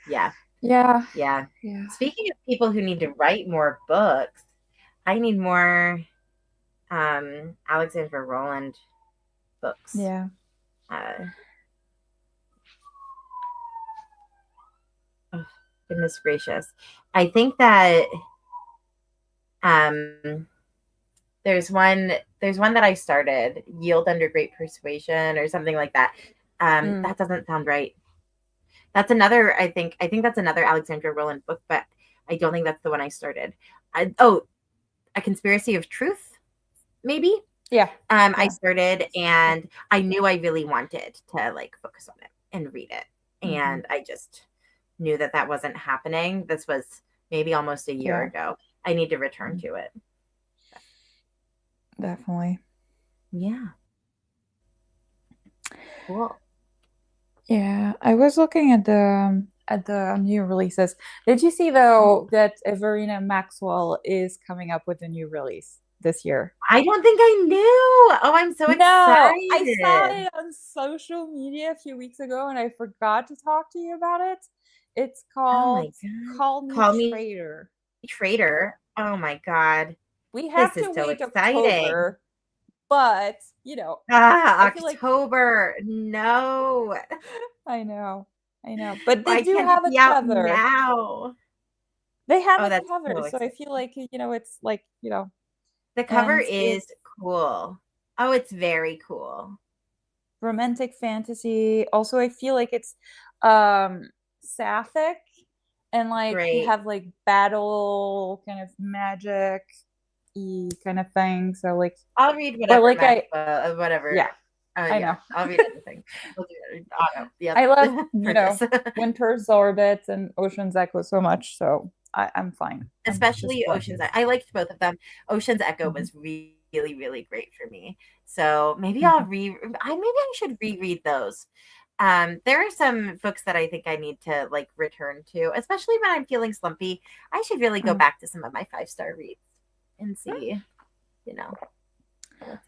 yeah, Yeah. yeah. Yeah. Speaking of people who need to write more books, I need more Alexandra Roland books. Yeah. Uh, oh, goodness gracious. I think that um there's one that I started, Yield Under Great Persuasion or something like that. Mm. That doesn't sound right. That's another, I think that's another Alexandra Rowland book, but I don't think that's the one I started. Oh, A Conspiracy of Truth, maybe. Yeah. I Yeah. started and I knew I really wanted to like focus on it and read it. Hmm. And I just knew that that wasn't happening. This was maybe almost a year Yeah. ago. I need to return to it. Definitely. Yeah, cool. Yeah, I was looking at the new releases. Did you see though that Everina Maxwell is coming up with a new release this year? I don't think I knew. Oh, I'm so No, I saw excited. it on social media a few weeks ago and I forgot to talk to you about it. It's Oh my called God. Call Me Call me Traitor. traitor. Oh my God. We have This is to so wait exciting. October, but you know, Ah, I feel like October. No. I know, I know, but they Why do can't it have a be out cover. now? They have Oh, a that's cover, so so I exciting. feel like, you know, it's like, you know, The cover and is it's cool. Oh, it's very cool. romantic fantasy. Also, I feel like it's um sapphic, and like you Great. have like battle kind of magic y kind of thing. So like, I'll read but whatever like whatever. yeah, Oh I yeah, know. I'll read anything. I'll do it. Oh no. Yep. I love, you For this. know, Winter's Orbit and Ocean's Echo so much, so I'm fine. I'm just Especially glad. Ocean's. I liked both of them. Ocean's Echo Mhm. was really, really great for me. So maybe Mhm. I should reread those. There are some books that I think I need to like return to, especially when I'm feeling slumpy. I should really go Mm. back to some of my 5-star reads and see, you know.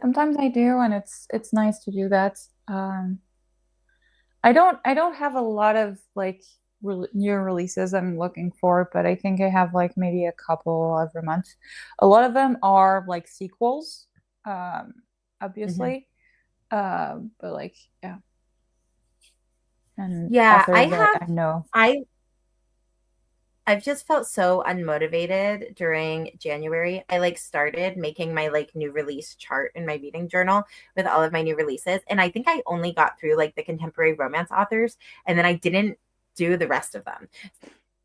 Sometimes I do, and it's nice to do that. I don't have a lot of like new releases I'm looking for, but I think I have like maybe a couple every month. A lot of them are like sequels, um, Mhm. obviously, but like yeah, and Yeah, authors I know. I I've just felt so unmotivated during January. I like started making my like new release chart in my reading journal with all of my new releases. And I think I only got through like the contemporary romance authors and then I didn't do the rest of them.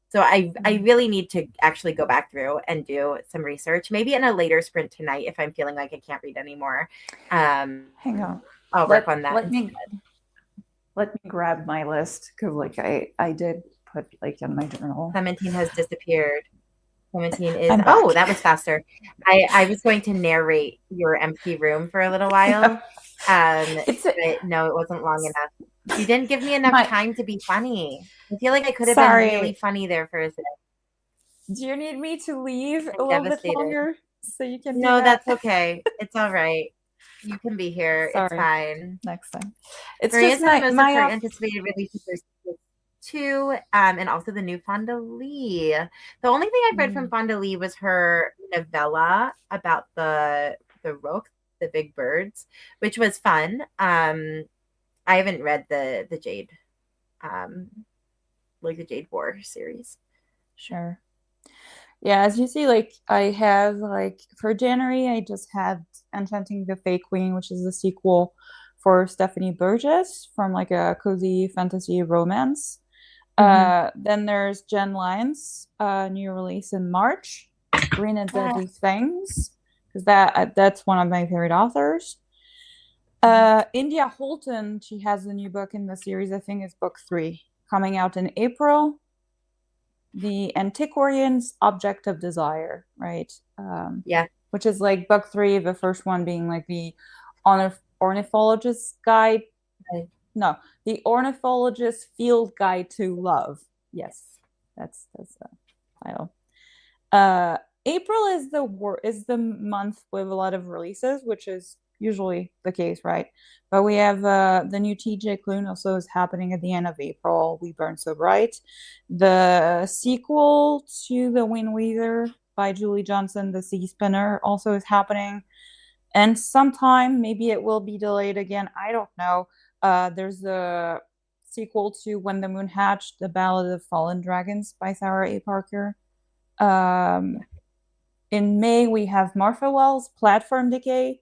So I Mm. really need to actually go back through and do some research, maybe in a later sprint tonight if I'm feeling like I can't read anymore. Um, Hang on. I'll work Let on that let instead. me let me grab my list because like I did put like in my journal. Clementine has disappeared. Clementine is, I'm oh, back. that was faster. I was going to narrate your empty room for a little while. It's a, But no, it wasn't long enough. You didn't give me enough my time to be funny. I feel like I could have been really sorry. funny there for a second. Do you need me to leave I'm a little bit devastated. longer so you can do No, that? that's okay. It's all right. You can be here. It's Sorry. fine. Next time. It's just Maria's most of my her off. anticipated releases are sequels two, and also the new Fonda Lee. The only thing I've read from Mm, Fonda Lee was her novella about the rook, the big birds, which was fun. I haven't read the Jade, um, like the Jade War series. sure. Yeah, as you see, like I have like for January, I just had Enchanting the Fake Queen, which is the sequel for Stephanie Burgess from like a cozy fantasy romance. Mm-hmm. Then there's Jen Lyons, new release in March, Green and Deadly Things, because that's one of my favorite authors. India Holton, she has a new book in the series. I think it's book 3 coming out in April. The Antiquarian's Object of Desire, right? Yeah. Which is like book 3, the first one being like the ornithologist's guide. No, the ornithologist's field guide to love. Yes, that's the title. Uh, April is the month with a lot of releases, which is usually the case, right? But we have the new TJ Klune also is happening at the end of April. We Burn So Bright, the sequel to the Wind Weaver by Julie Johnson, The Sea Spinner, also is happening. And sometime maybe it will be delayed again. I don't know. There's a sequel to When the Moon Hatched, The Ballad of Fallen Dragons by Sarah A. Parker. Um, in May, we have Martha Wells' Platform Decay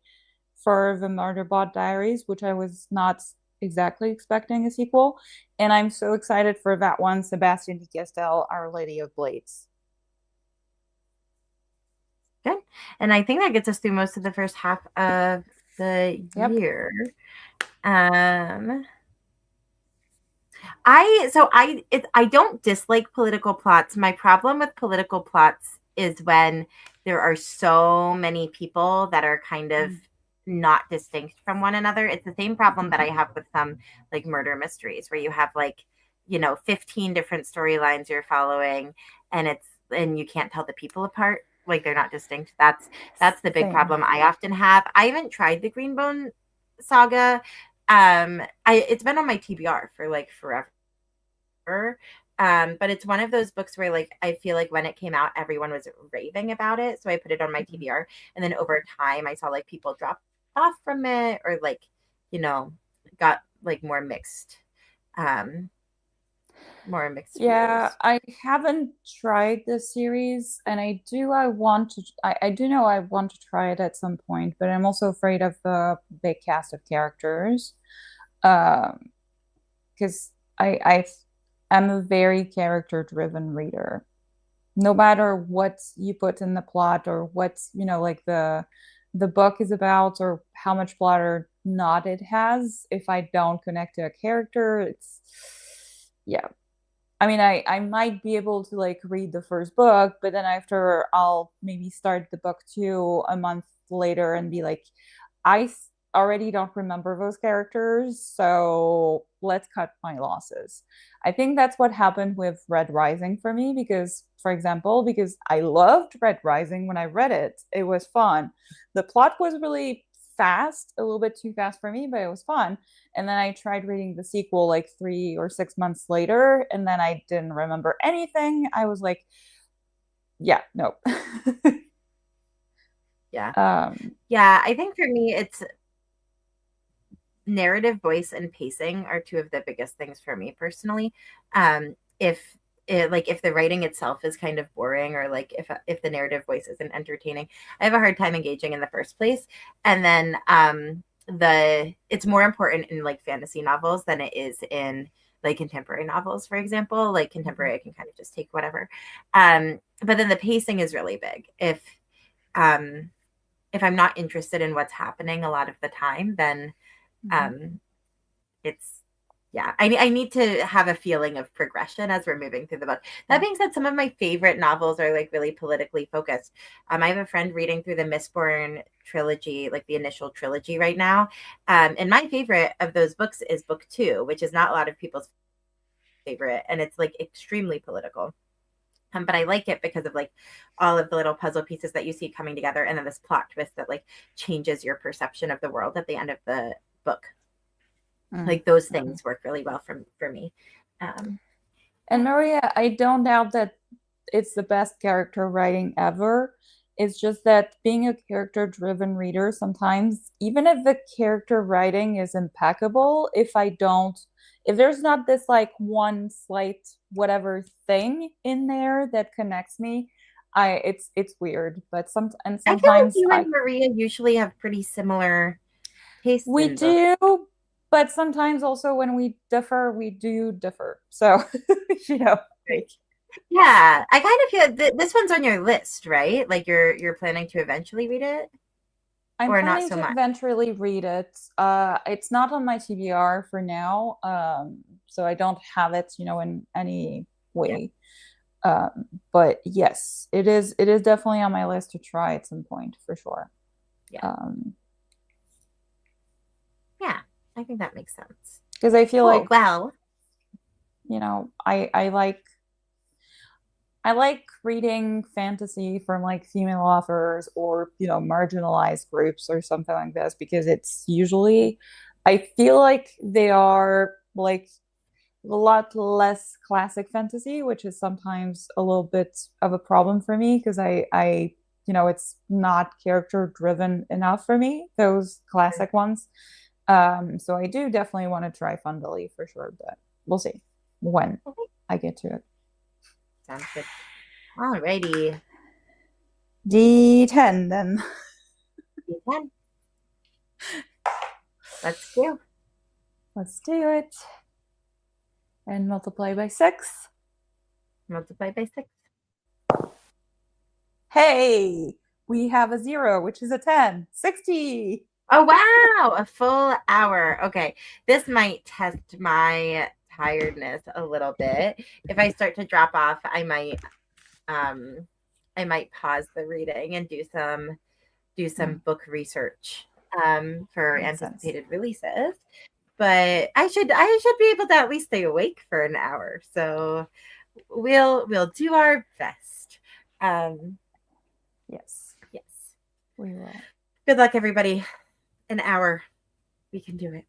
for the Murderbot Diaries, which I was not exactly expecting a sequel. And I'm so excited for that one, Sebastian de Castel, Our Lady of Blades. Good. And I think that gets us through most of the first half of the Yep. year. Um, I don't dislike political plots. My problem with political plots is when there are so many people that are kind of Mm. not distinct from one another. It's the same problem that I have with some like murder mysteries where you have like, 15 different storylines you're following and you can't tell the people apart. Like they're not distinct. That's the big Same. problem I often have. I haven't tried the Greenbone saga. It's been on my TBR for like forever. But it's one of those books where like I feel like when it came out, everyone was raving about it. So I put it on my Mhm. TBR. And then over time I saw like people drop off from it or like, you know, got like um more mixed Yeah, reviews. I haven't tried this series, and I do know I want to try it at some point, but I'm also afraid of the big cast of characters. Um, because I am a very character-driven reader. No matter what you put in the plot or what's, like the book is about or how much plot or not it has, if I don't connect to a character, it's yeah, I mean, I might be able to like read the first book, but then after I'll maybe start the book 2 a month later and be like, I already don't remember those characters, so let's cut my losses. I think that's what happened with Red Rising for me because, for example, because I loved Red Rising when I read it, it was fun. The plot was really fast, a little bit too fast for me, but it was fun. And then I tried reading the sequel like 3 or 6 months later, and then I didn't remember anything. I was like, yeah, no. Yeah. um, Yeah, I think for me, it's narrative voice and pacing are two of the biggest things for me personally. If if the writing itself is kind of boring, or like if the narrative voice isn't entertaining, I have a hard time engaging in the first place. And then the it's more important in like fantasy novels than it is in like contemporary novels, for example. Like contemporary, I can kind of just take whatever. But then the pacing is really big. Um if I'm not interested in what's happening a lot of the time, then mhm. um it's yeah, I need to have a feeling of progression as we're moving through the book. That Yeah. being said, some of my favorite novels are like really politically focused. I have a friend reading through the Mistborn trilogy, like the initial trilogy right now. And my favorite of those books is book two, which is not a lot of people's favorite, and it's like extremely political. But I like it because of like all of the little puzzle pieces that you see coming together, and then this plot twist that like changes your perception of the world at the end of the book. Mm. Like those Mhm. things work really well for me. Um, And yeah, Maria, I don't doubt that it's the best character writing ever. It's just that being a character driven reader, sometimes, even if the character writing is impeccable, if there's not this like one slight whatever thing in there that connects me, it's weird. But I feel like sometimes you I and Maria usually have pretty similar tastes we in books. do, but sometimes also when we differ, we do differ. So, you know, Right. like Yeah, I kind of feel this one's on your list, right? Like you're planning to eventually read it, I'm or not planning so to much. eventually read it. It's not on my TBR for now, so I don't have it, in any Yeah, way. But yes, it is. It is definitely on my list to try at some point for sure. yeah, Um, yeah. I think that makes sense. because I feel Cool. like, Well, I like reading fantasy from like female authors or marginalized groups or something like this because it's usually I feel like they are like a lot less classic fantasy, which is sometimes a little bit of a problem for me because it's not character driven enough for me, those classic ones. So I do definitely want to try Fundally for sure, but we'll see when okay, I get to it. sounds good. Alrighty, D10 then. you can. Let's do. Let's do it. And multiply by 6. Multiply by six. Hey, we have a 0, which is a 10. 60. Oh wow, a full hour. Okay. This might test my tiredness a little bit. If I start to drop off, um I might pause the reading and do some Mm, book research for makes sense. anticipated releases. But I should be able to at least stay awake for an hour. So we'll do our best. Um Yes, yes. we will. Good luck everybody. An hour. We can do it.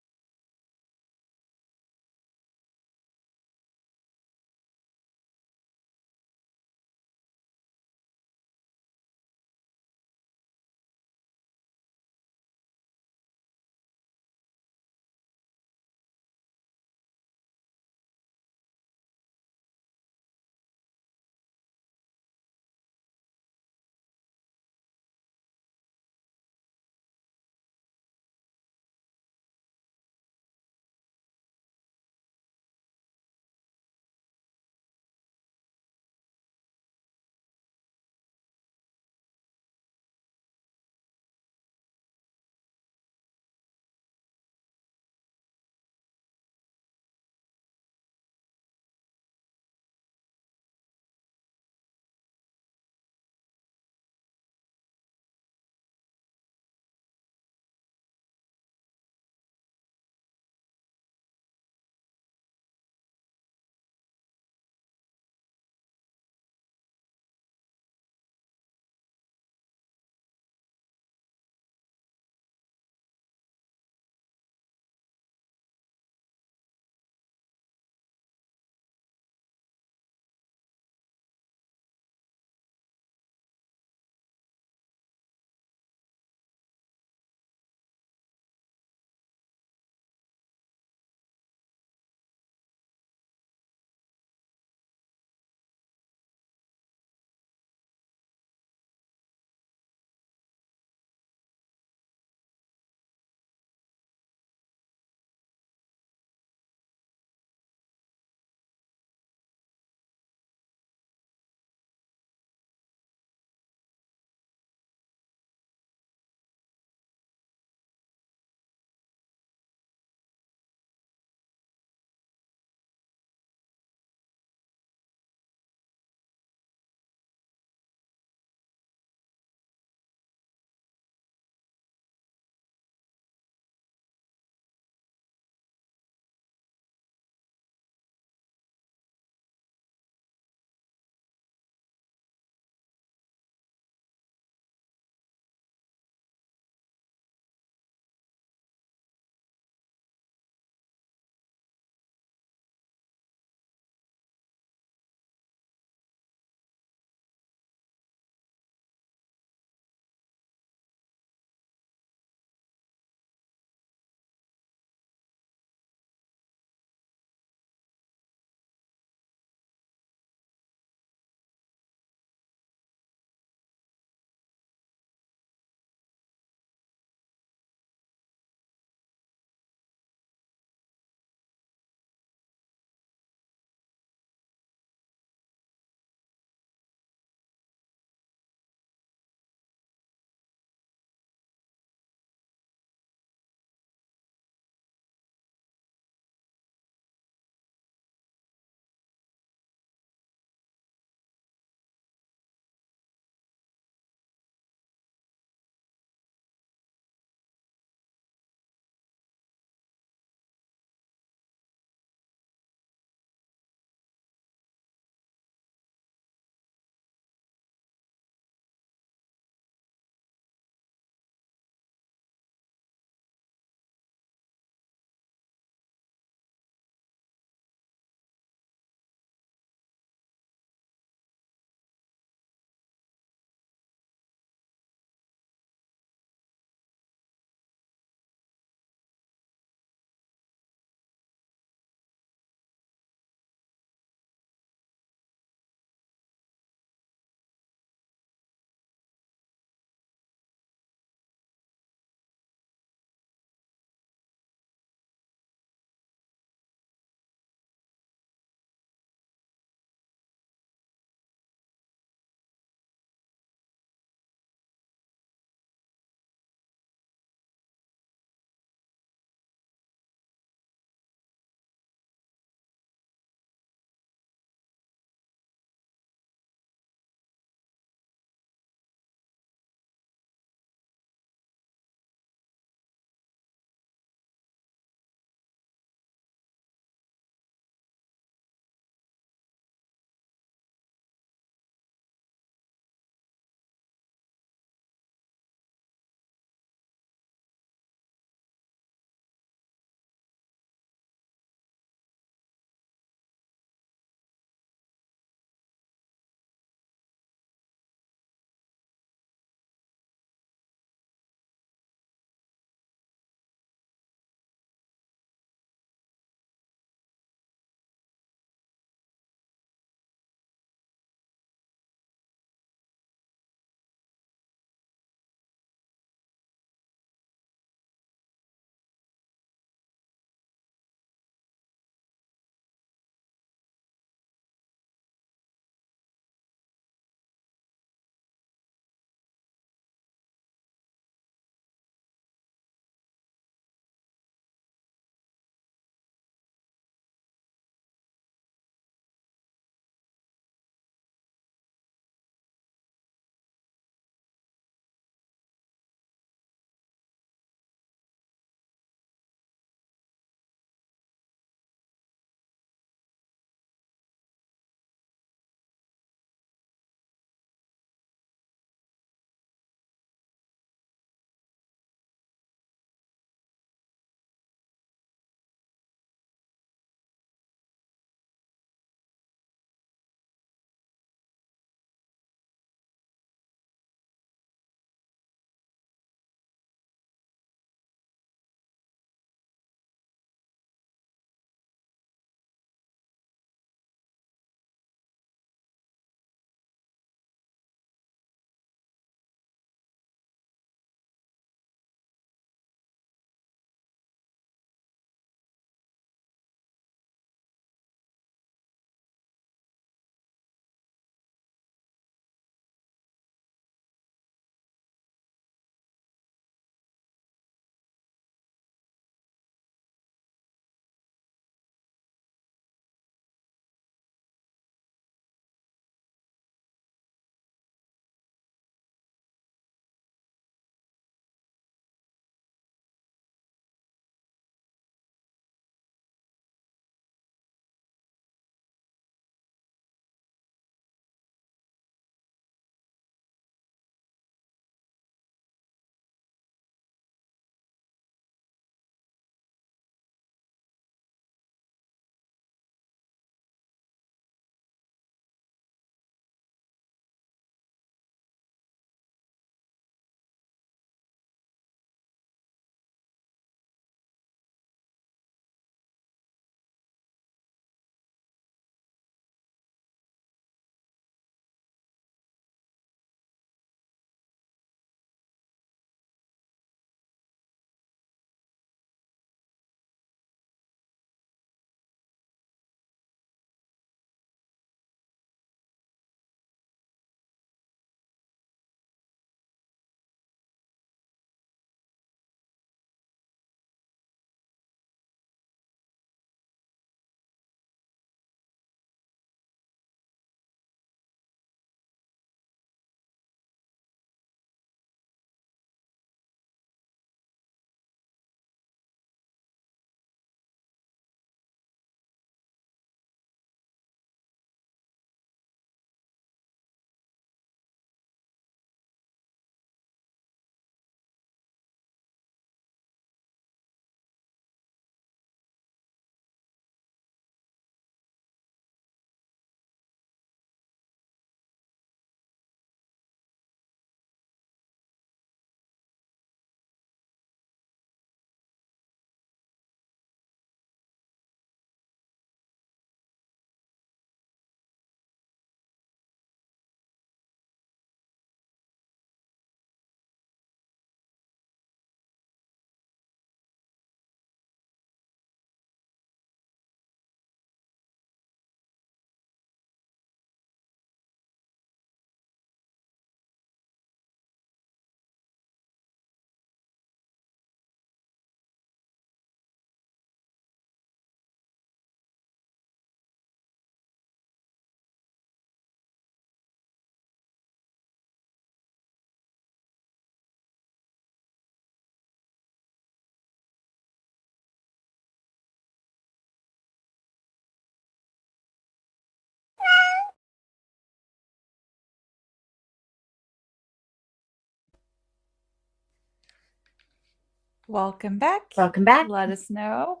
Welcome back. Welcome back. Let us know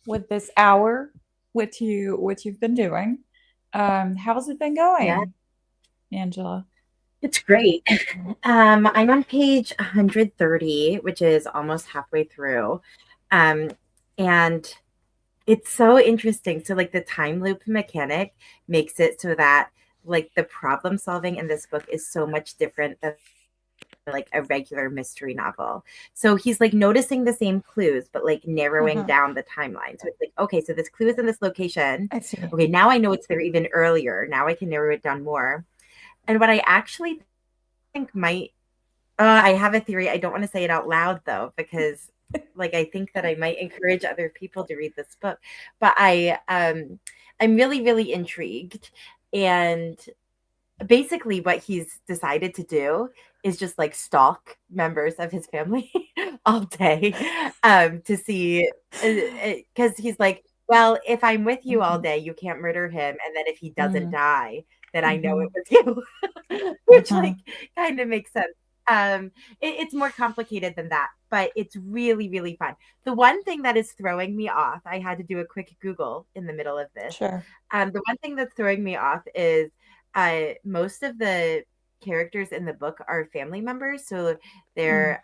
with this hour what you've been doing. How's it been Yeah, going, Angela? it's great. I'm on page 130, which is almost halfway through. Um, and it's so interesting. So, like, the time loop mechanic makes it so that, like, the problem solving in this book is so much different than like a regular mystery novel. So he's like noticing the same clues, but like narrowing Uh-huh. down the timeline. So it's like, okay, so this clue is in this location. I see. Okay, now I know it's there even earlier. Now I can narrow it down more. And what I actually think might, I have a theory. I don't want to say it out loud though, because like I think that I might encourage other people to read this book. But I'm really, really intrigued. And basically what he's decided to do is just like stalk members of his family all day to see because he's like, well, if I'm with you all Mm-hmm. day you can't murder him, and then if he doesn't Mm-hmm. die then I know Mm-hmm. it was you which Uh-huh. like kind of makes sense. It's more complicated than that, but it's really really fun. The one thing that is throwing me off, I had to do a quick Google in the middle of this. Sure. The one thing that's throwing me off is most of the characters in the book are family members. So Mm. they're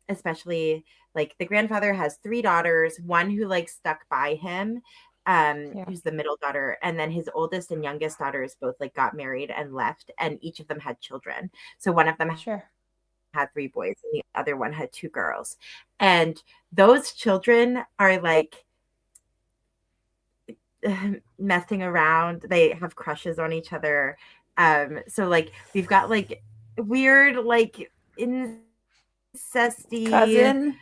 especially like the grandfather has three daughters, one who like stuck by him, Yeah. who's the middle daughter, and then his oldest and youngest daughters both like got married and left, and each of them had children. So one of them Sure. had three boys and the other one had two girls. And those children are like messing around. They have crushes on each other. So like we've got like weird like incesty Cousin.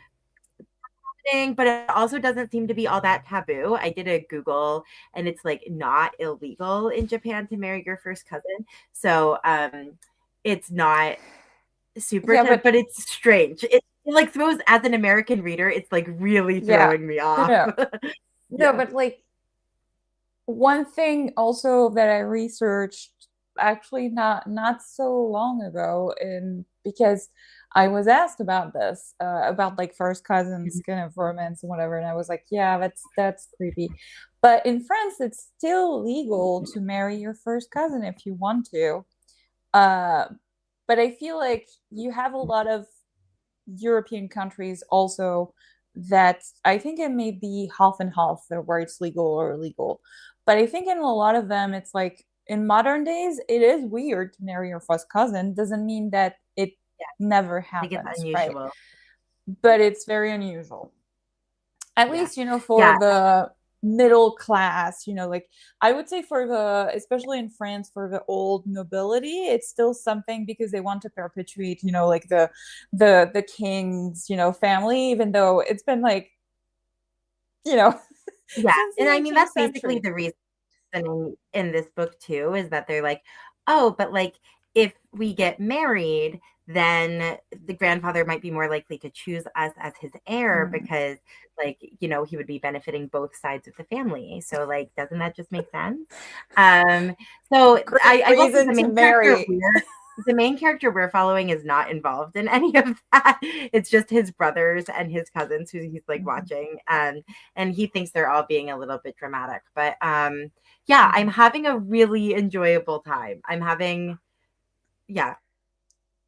thing, but it also doesn't seem to be all that taboo. I did a Google and it's like not illegal in Japan to marry your first cousin. So it's not super Yeah, but but it's strange. It like throws as an American reader, it's like really yeah. throwing me No, off. no. No, Yeah. but like one thing also that I researched actually not so long ago, and because I was asked about this about like first cousins kind of romance and whatever, and I was like, yeah, that's creepy. But in France, it's still legal to marry your first cousin if you want to. Uh, but I feel like you have a lot of European countries also that I think it may be half and half where it's legal or illegal. But I think in a lot of them, it's like in modern days, it is weird to marry your first cousin. Doesn't mean that it Yeah. never I think it's happens, right? unusual. But it's very unusual. At Yeah. least, for Yeah. the middle class, like I would say for especially in France, for the old nobility, it's still something because they want to perpetuate, like the king's, family, even though it's been like, you know, Yeah, since the and I mean, 18th that's basically century. the reason in this book too, is that they're like, "Oh, but, like, if we get married, then the grandfather might be more likely to choose us as his heir Mm. because, like, he would be benefiting both sides of the family." So, like, doesn't that just make sense? Um, so Great I will say reason to marry. the main character we're following is not involved in any of that. It's just his brothers and his cousins who he's, like, Mhm, watching, and he thinks they're all being a little bit dramatic, but, yeah, I'm mhm. having a really enjoyable time. I'm having yeah,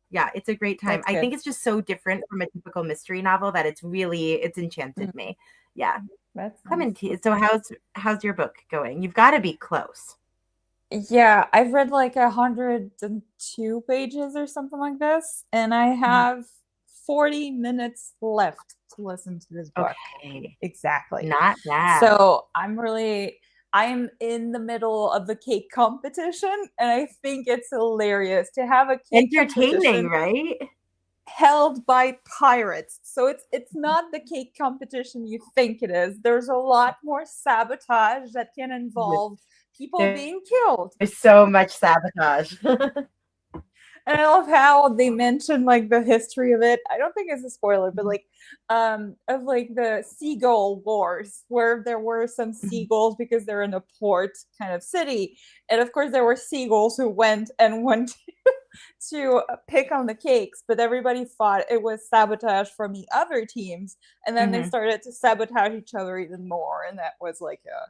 yeah, it's a great time. That's I good. think it's just so different from a typical mystery novel that it's enchanted Mm, me. Yeah. that's nice. Clementine, so how's your book going? You've got to be close. Yeah, I've read like 102 pages or something like this, and I Mhm. have 40 minutes left to listen to this book. Okay. Exactly. Not bad. So I'm in the middle of the cake competition, and I think it's hilarious to have a cake Entertaining, competition right? held by pirates. So it's not the cake competition you think it is. There's a lot more sabotage that can involve people being killed. There's so much sabotage. And I love how they mention like the history of it. I don't think it's a spoiler, but like of like the seagull wars where there were some seagulls because they're in a port kind of city. And of course there were seagulls who went and went to pick on the cakes, but everybody thought it was sabotage from the other teams, and then they Mhm. started to sabotage each other even more, and that was like a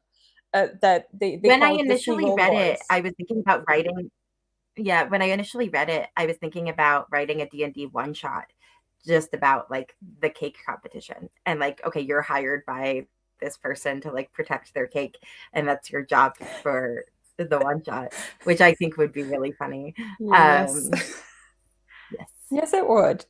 that they When I call it the initially Seagull read it, Boys. I was thinking about writing. Yeah, when I initially read it, I was thinking about writing a D&D one shot just about like the cake competition and like, okay, you're hired by this person to like protect their cake, and that's your job for the one shot, which I think would be really funny. Yes. Um, yes. Yes, it would.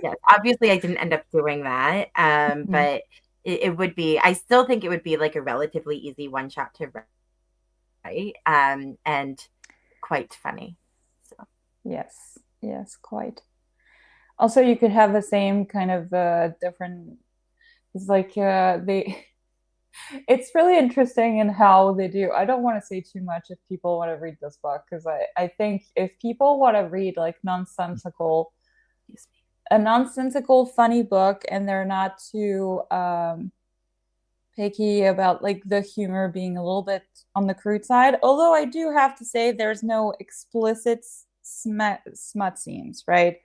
Yes. Obviously I didn't end up doing that. Mhm. But it would be, I still think it would be like a relatively easy one shot to write. And quite funny. So Yes, yes, quite. Also, you could have the same kind of different. It's like they. It's really interesting in how they do. I don't want to say too much if people want to read this book because I think if people want to read like a nonsensical funny book and they're not too picky about like the humor being a little bit on the crude side. Although I do have to say there's no explicit smut scenes, right?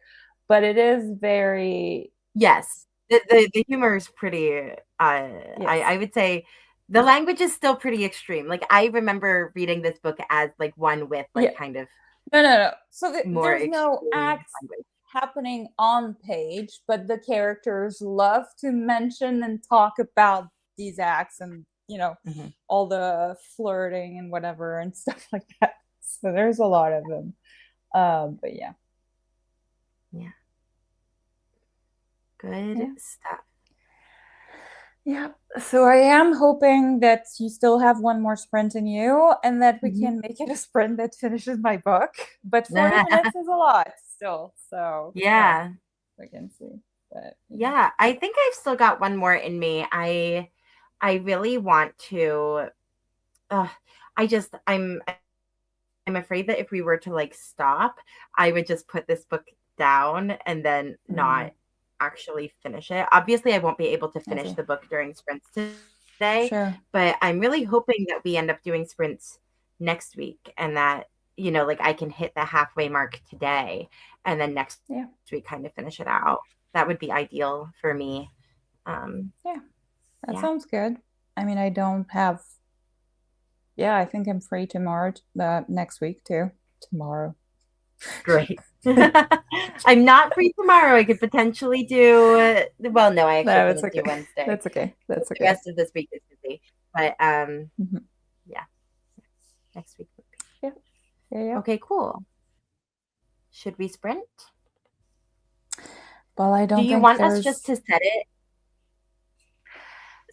But it is very yes, the humor is pretty. I yes. would say the language is still pretty extreme. Like I remember reading this book as like one with Yeah. like kind of No. So more there's no extreme acts language. happening on page, but the characters love to mention and talk about these acts and, Hmm. all the flirting and whatever and stuff like that. So there's a lot of them. But yeah. Yeah, good Yeah. stuff. Yeah. So I am hoping that you still have one more sprint in you and that we Mhm. can make it a sprint that finishes my book. But 40 minutes is a lot still. So, Yeah, we can see. But yeah. yeah. I think I've still got one more in me. I really want to. Uh, I'm afraid that if we were to like stop, I would just put this book down and then Mm, not actually finish it. Obviously, I won't be able to I finish see. the book during sprints today, Sure. but I'm really hoping that we end up doing sprints next week and that, like I can hit the halfway mark today and then next Yeah. week kind of finish it out. That would be ideal for me. Um, Yeah. That yeah, sounds good. I mean, I don't have, yeah, I think I'm free tomorrow, next week too. Tomorrow. great. I'm not free tomorrow. I could potentially do. Well, no, I actually No, it's couldn't okay. do Wednesday. That's okay. The That's okay. rest of this week is busy, but Mhm. yeah, next week would be Yeah. Yeah. Yeah. okay. Cool. Should we sprint? Well, I Do don't you think want us just there's to set it?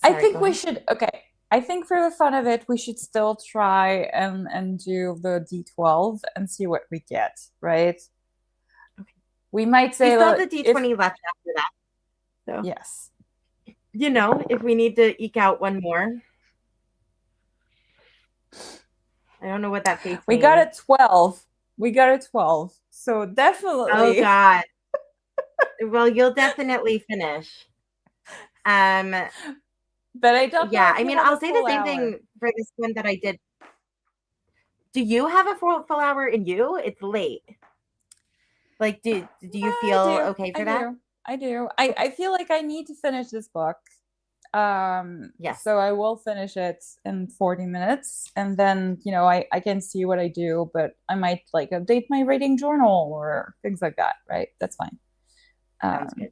I Sorry, go think we ahead. should. Okay, I think for the fun of it, we should still try and do the D12 and see what we get. Right? Okay. We might We say, still have look, the D20 left after that, so yes, if we need to eke out one more, I don't know what that face we got means. a 12. We got a 12. So Oh definitely, God. Well, you'll definitely finish. Um, but I don't know yeah. if I you mean, have a I'll say the full same hour. thing for this one that I did. Do you have a full hour in you? It's late. Like, do you I feel do. okay I for that? do. I do. I feel like I need to finish this book. Yes, So I will finish it in 40 minutes and then, I can see what I do, but I might like update my reading journal or things like that, right? That's fine. sounds Um, good.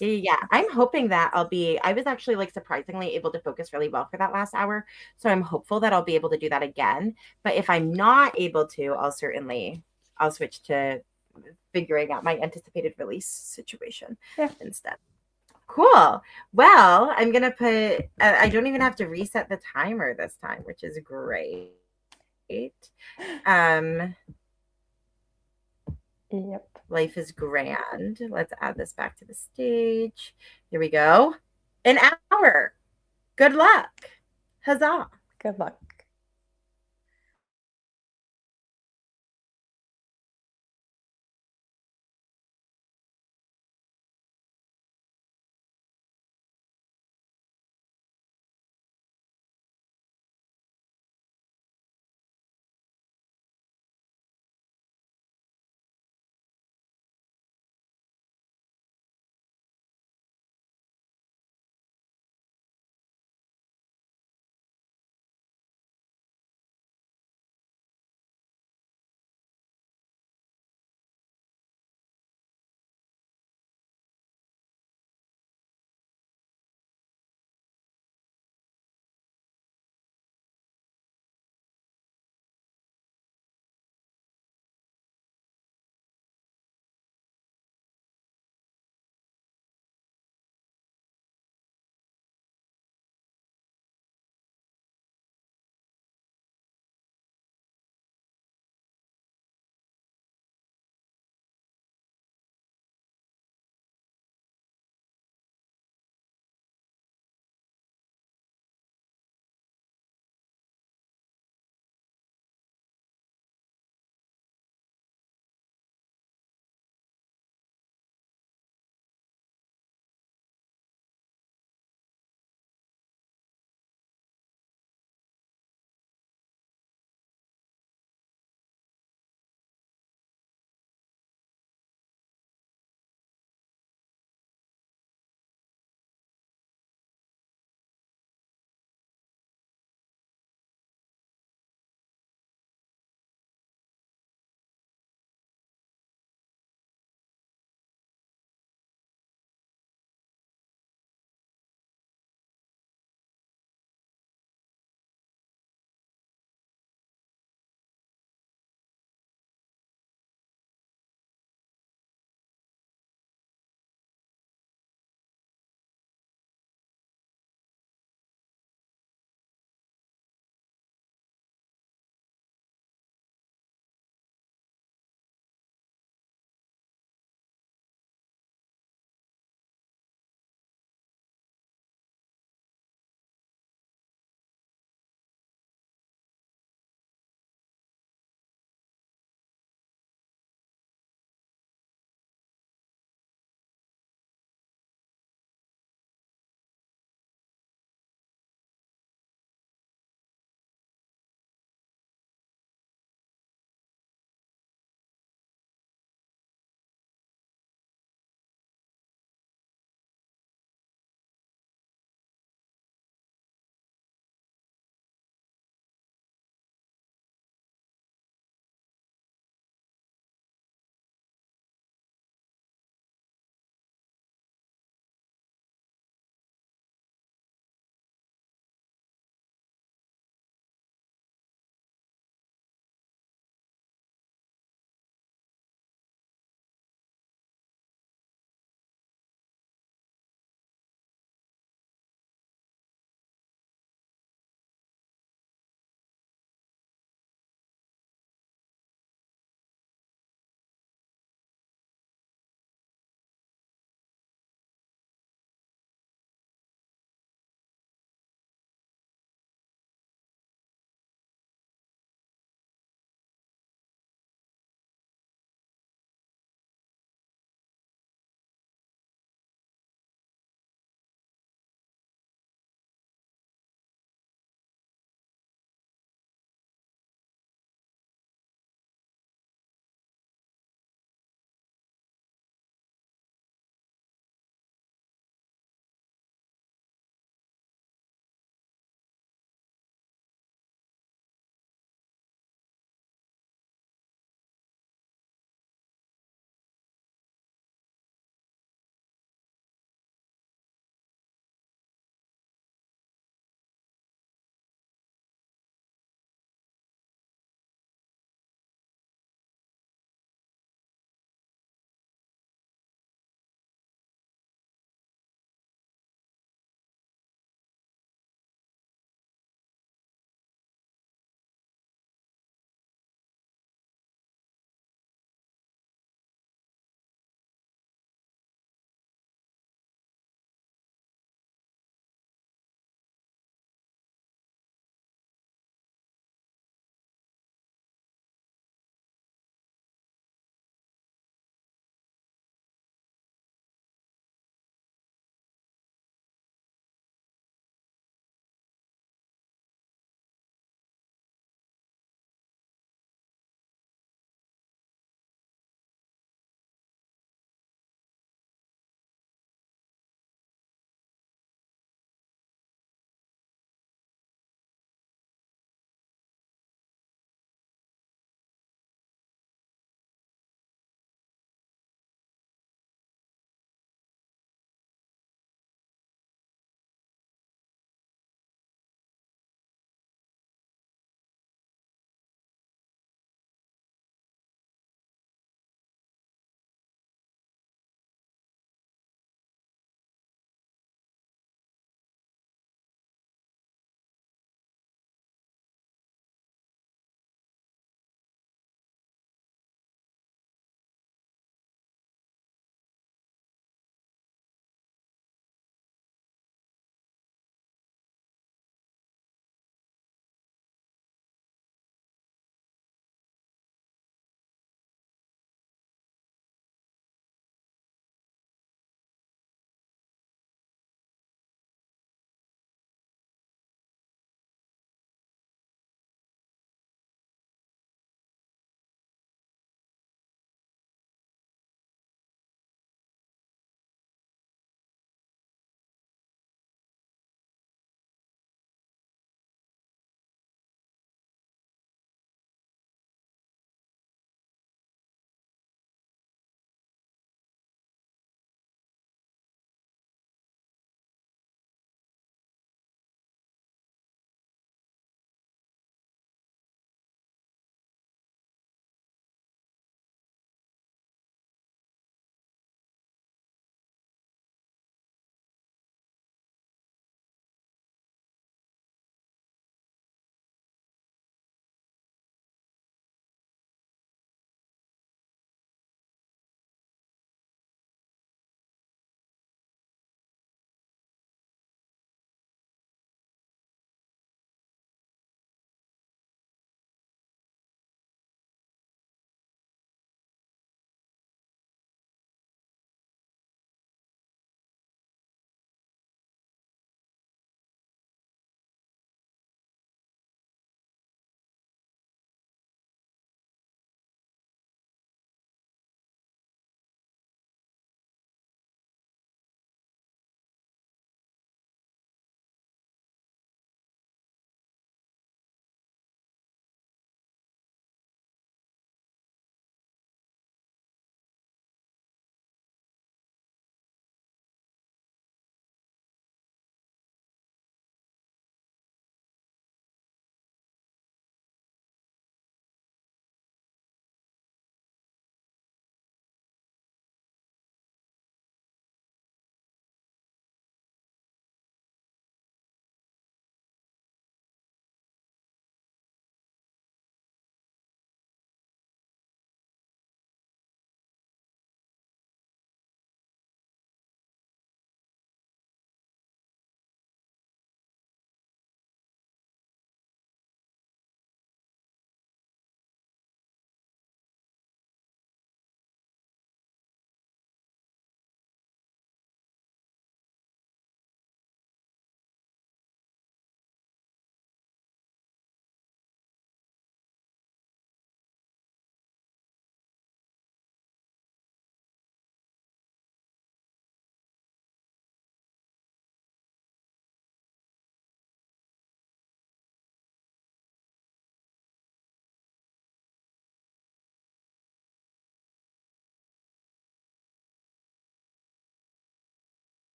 Yeah, I'm hoping that I was actually like surprisingly able to focus really well for that last hour. So I'm hopeful that I'll be able to do that again. But if I'm not able to, I'll switch to figuring out my anticipated release situation yeah. instead. Cool. Well, I'm gonna put. I don't even have to reset the timer this time, which is great. Um, Yep. Life is grand. Let's add this back to the stage. Here we go. An hour. Good luck. Huzzah. Good luck.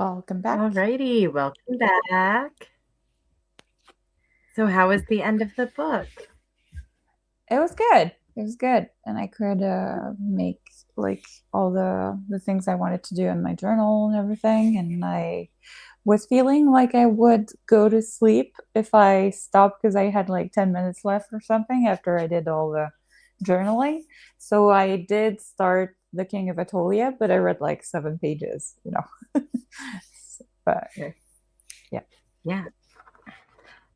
Welcome back. Alrighty, welcome back. So, how was the end of the book? It was good. It was good, and I could make like all the things I wanted to do in my journal and everything. And I was feeling like I would go to sleep if I stopped because I had like 10 minutes left or something after I did all the journaling. So I did start The King of Atolia, but I read like 7 pages. But Okay. yeah. Yeah,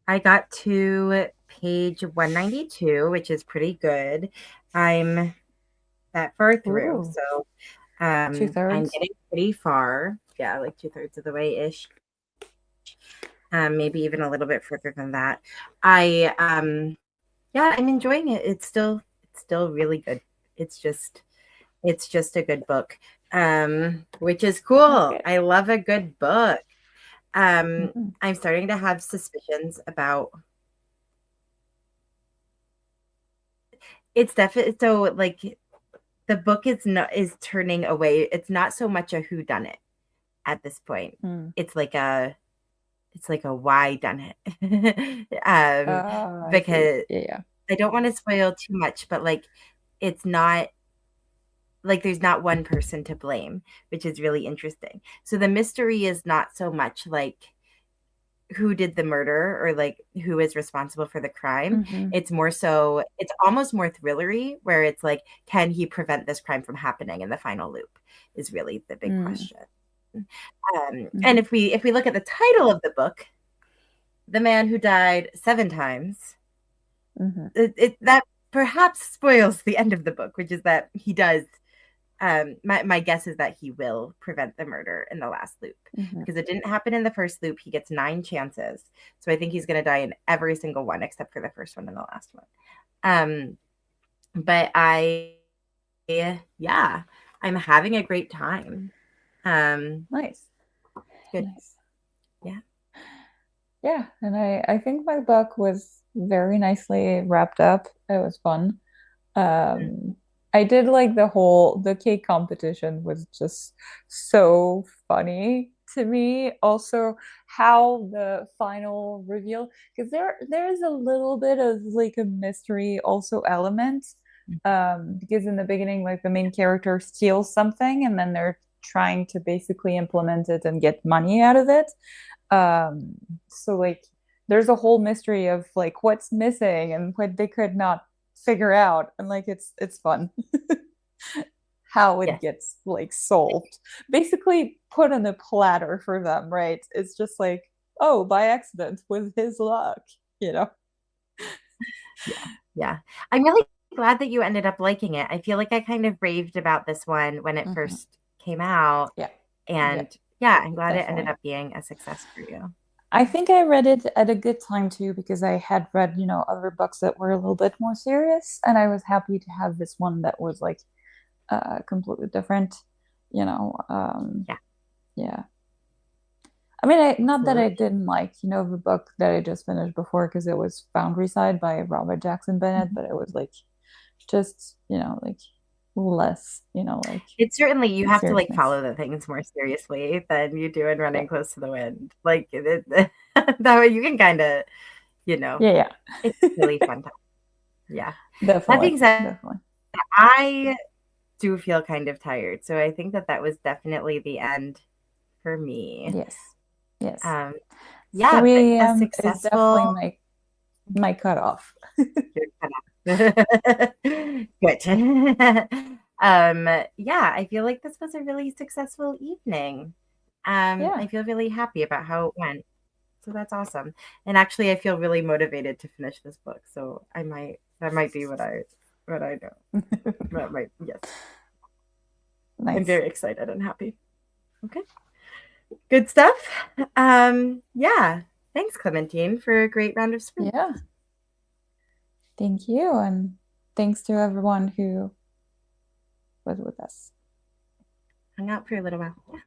I got to page 192, which is pretty good. I'm that far through, Ooh, so two I'm thirds. getting pretty far. Yeah, like 2/3 of the way ish. Maybe even a little bit further than that. I yeah, I'm enjoying it. It's still really good. It's just it's just a good book. Which is That's cool. good. I love a good book. Mhm. I'm starting to have suspicions about it's definitely so like the book is turning away. It's not so much a who done it at this point. Mm. It's like a why done it. I see. Because Yeah, yeah. I don't want to spoil too much, but like it's not like there's not one person to blame, which is really interesting. So the mystery is not so much like who did the murder or like who is responsible for the crime. Hmm. It's more so it's almost more thrillery where it's like can he prevent this crime from happening in the final loop is really the big Mm. question. And Hmm. if we look at the title of the book, The Man Who Died Seven Times, Hmm. that perhaps spoils the end of the book, which is that he does my guess is that he will prevent the murder in the last loop Hmm. because it didn't happen in the first loop. He gets 9 chances. So I think he's going to die in every single one except for the first one and the last one. Um, but yeah, I'm having a great time. Nice. It's good. Nice. Yeah. Yeah, and I think my book was very nicely wrapped up. It was fun. Um, I did like the cake competition was just so funny to me. Also, how the final reveal, because there is a little bit of like a mystery also element. Because in the beginning, like the main character steals something and then they're trying to basically implement it and get money out of it. Um, so like there's a whole mystery of like what's missing and what they could not figure out, and like it's fun how it Yes. gets like solved. Basically put on a platter for them, right? It's just like, oh, by accident with his luck, you know? Yeah. Yeah. I'm really glad that you ended up liking it. I feel like I kind of raved about this one when it Hmm. first came out. Yeah, yeah, And yeah, I'm glad it ended definitely. up being a success for you. I think I read it at a good time too because I had read, other books that were a little bit more serious, and I was happy to have this one that was like completely different, you know. Yeah, Yeah. I mean, not that I absolutely. didn't like, the book that I just finished before because it was Foundry Side by Robert Jackson Bennett, but it was like just, like less, It's certainly you have to like seriousness. follow the things more seriously than you do in Yeah. Running Close to the Wind. Like that way you can kind of, you know, Yeah, yeah. it's really fun time. Yeah. That Definitely. being said, Definitely. I do feel kind of tired, so I think that that was definitely the end for me. Yes. Yes. Um, yeah, but 3 a a.m. is successful. definitely my cutoff. Good. Yeah, I feel like this was a really successful evening. Yeah. I feel really happy about how it went. So that's awesome. And actually I feel really motivated to finish this book. So that might be what I do. That might yes. I'm Nice. very excited and happy. Okay. Good stuff. Yeah. Thanks, Clementine, for a great round of sprints. Yeah. Thank you. And thanks to everyone who was with us. Hung out for a little while. Yeah.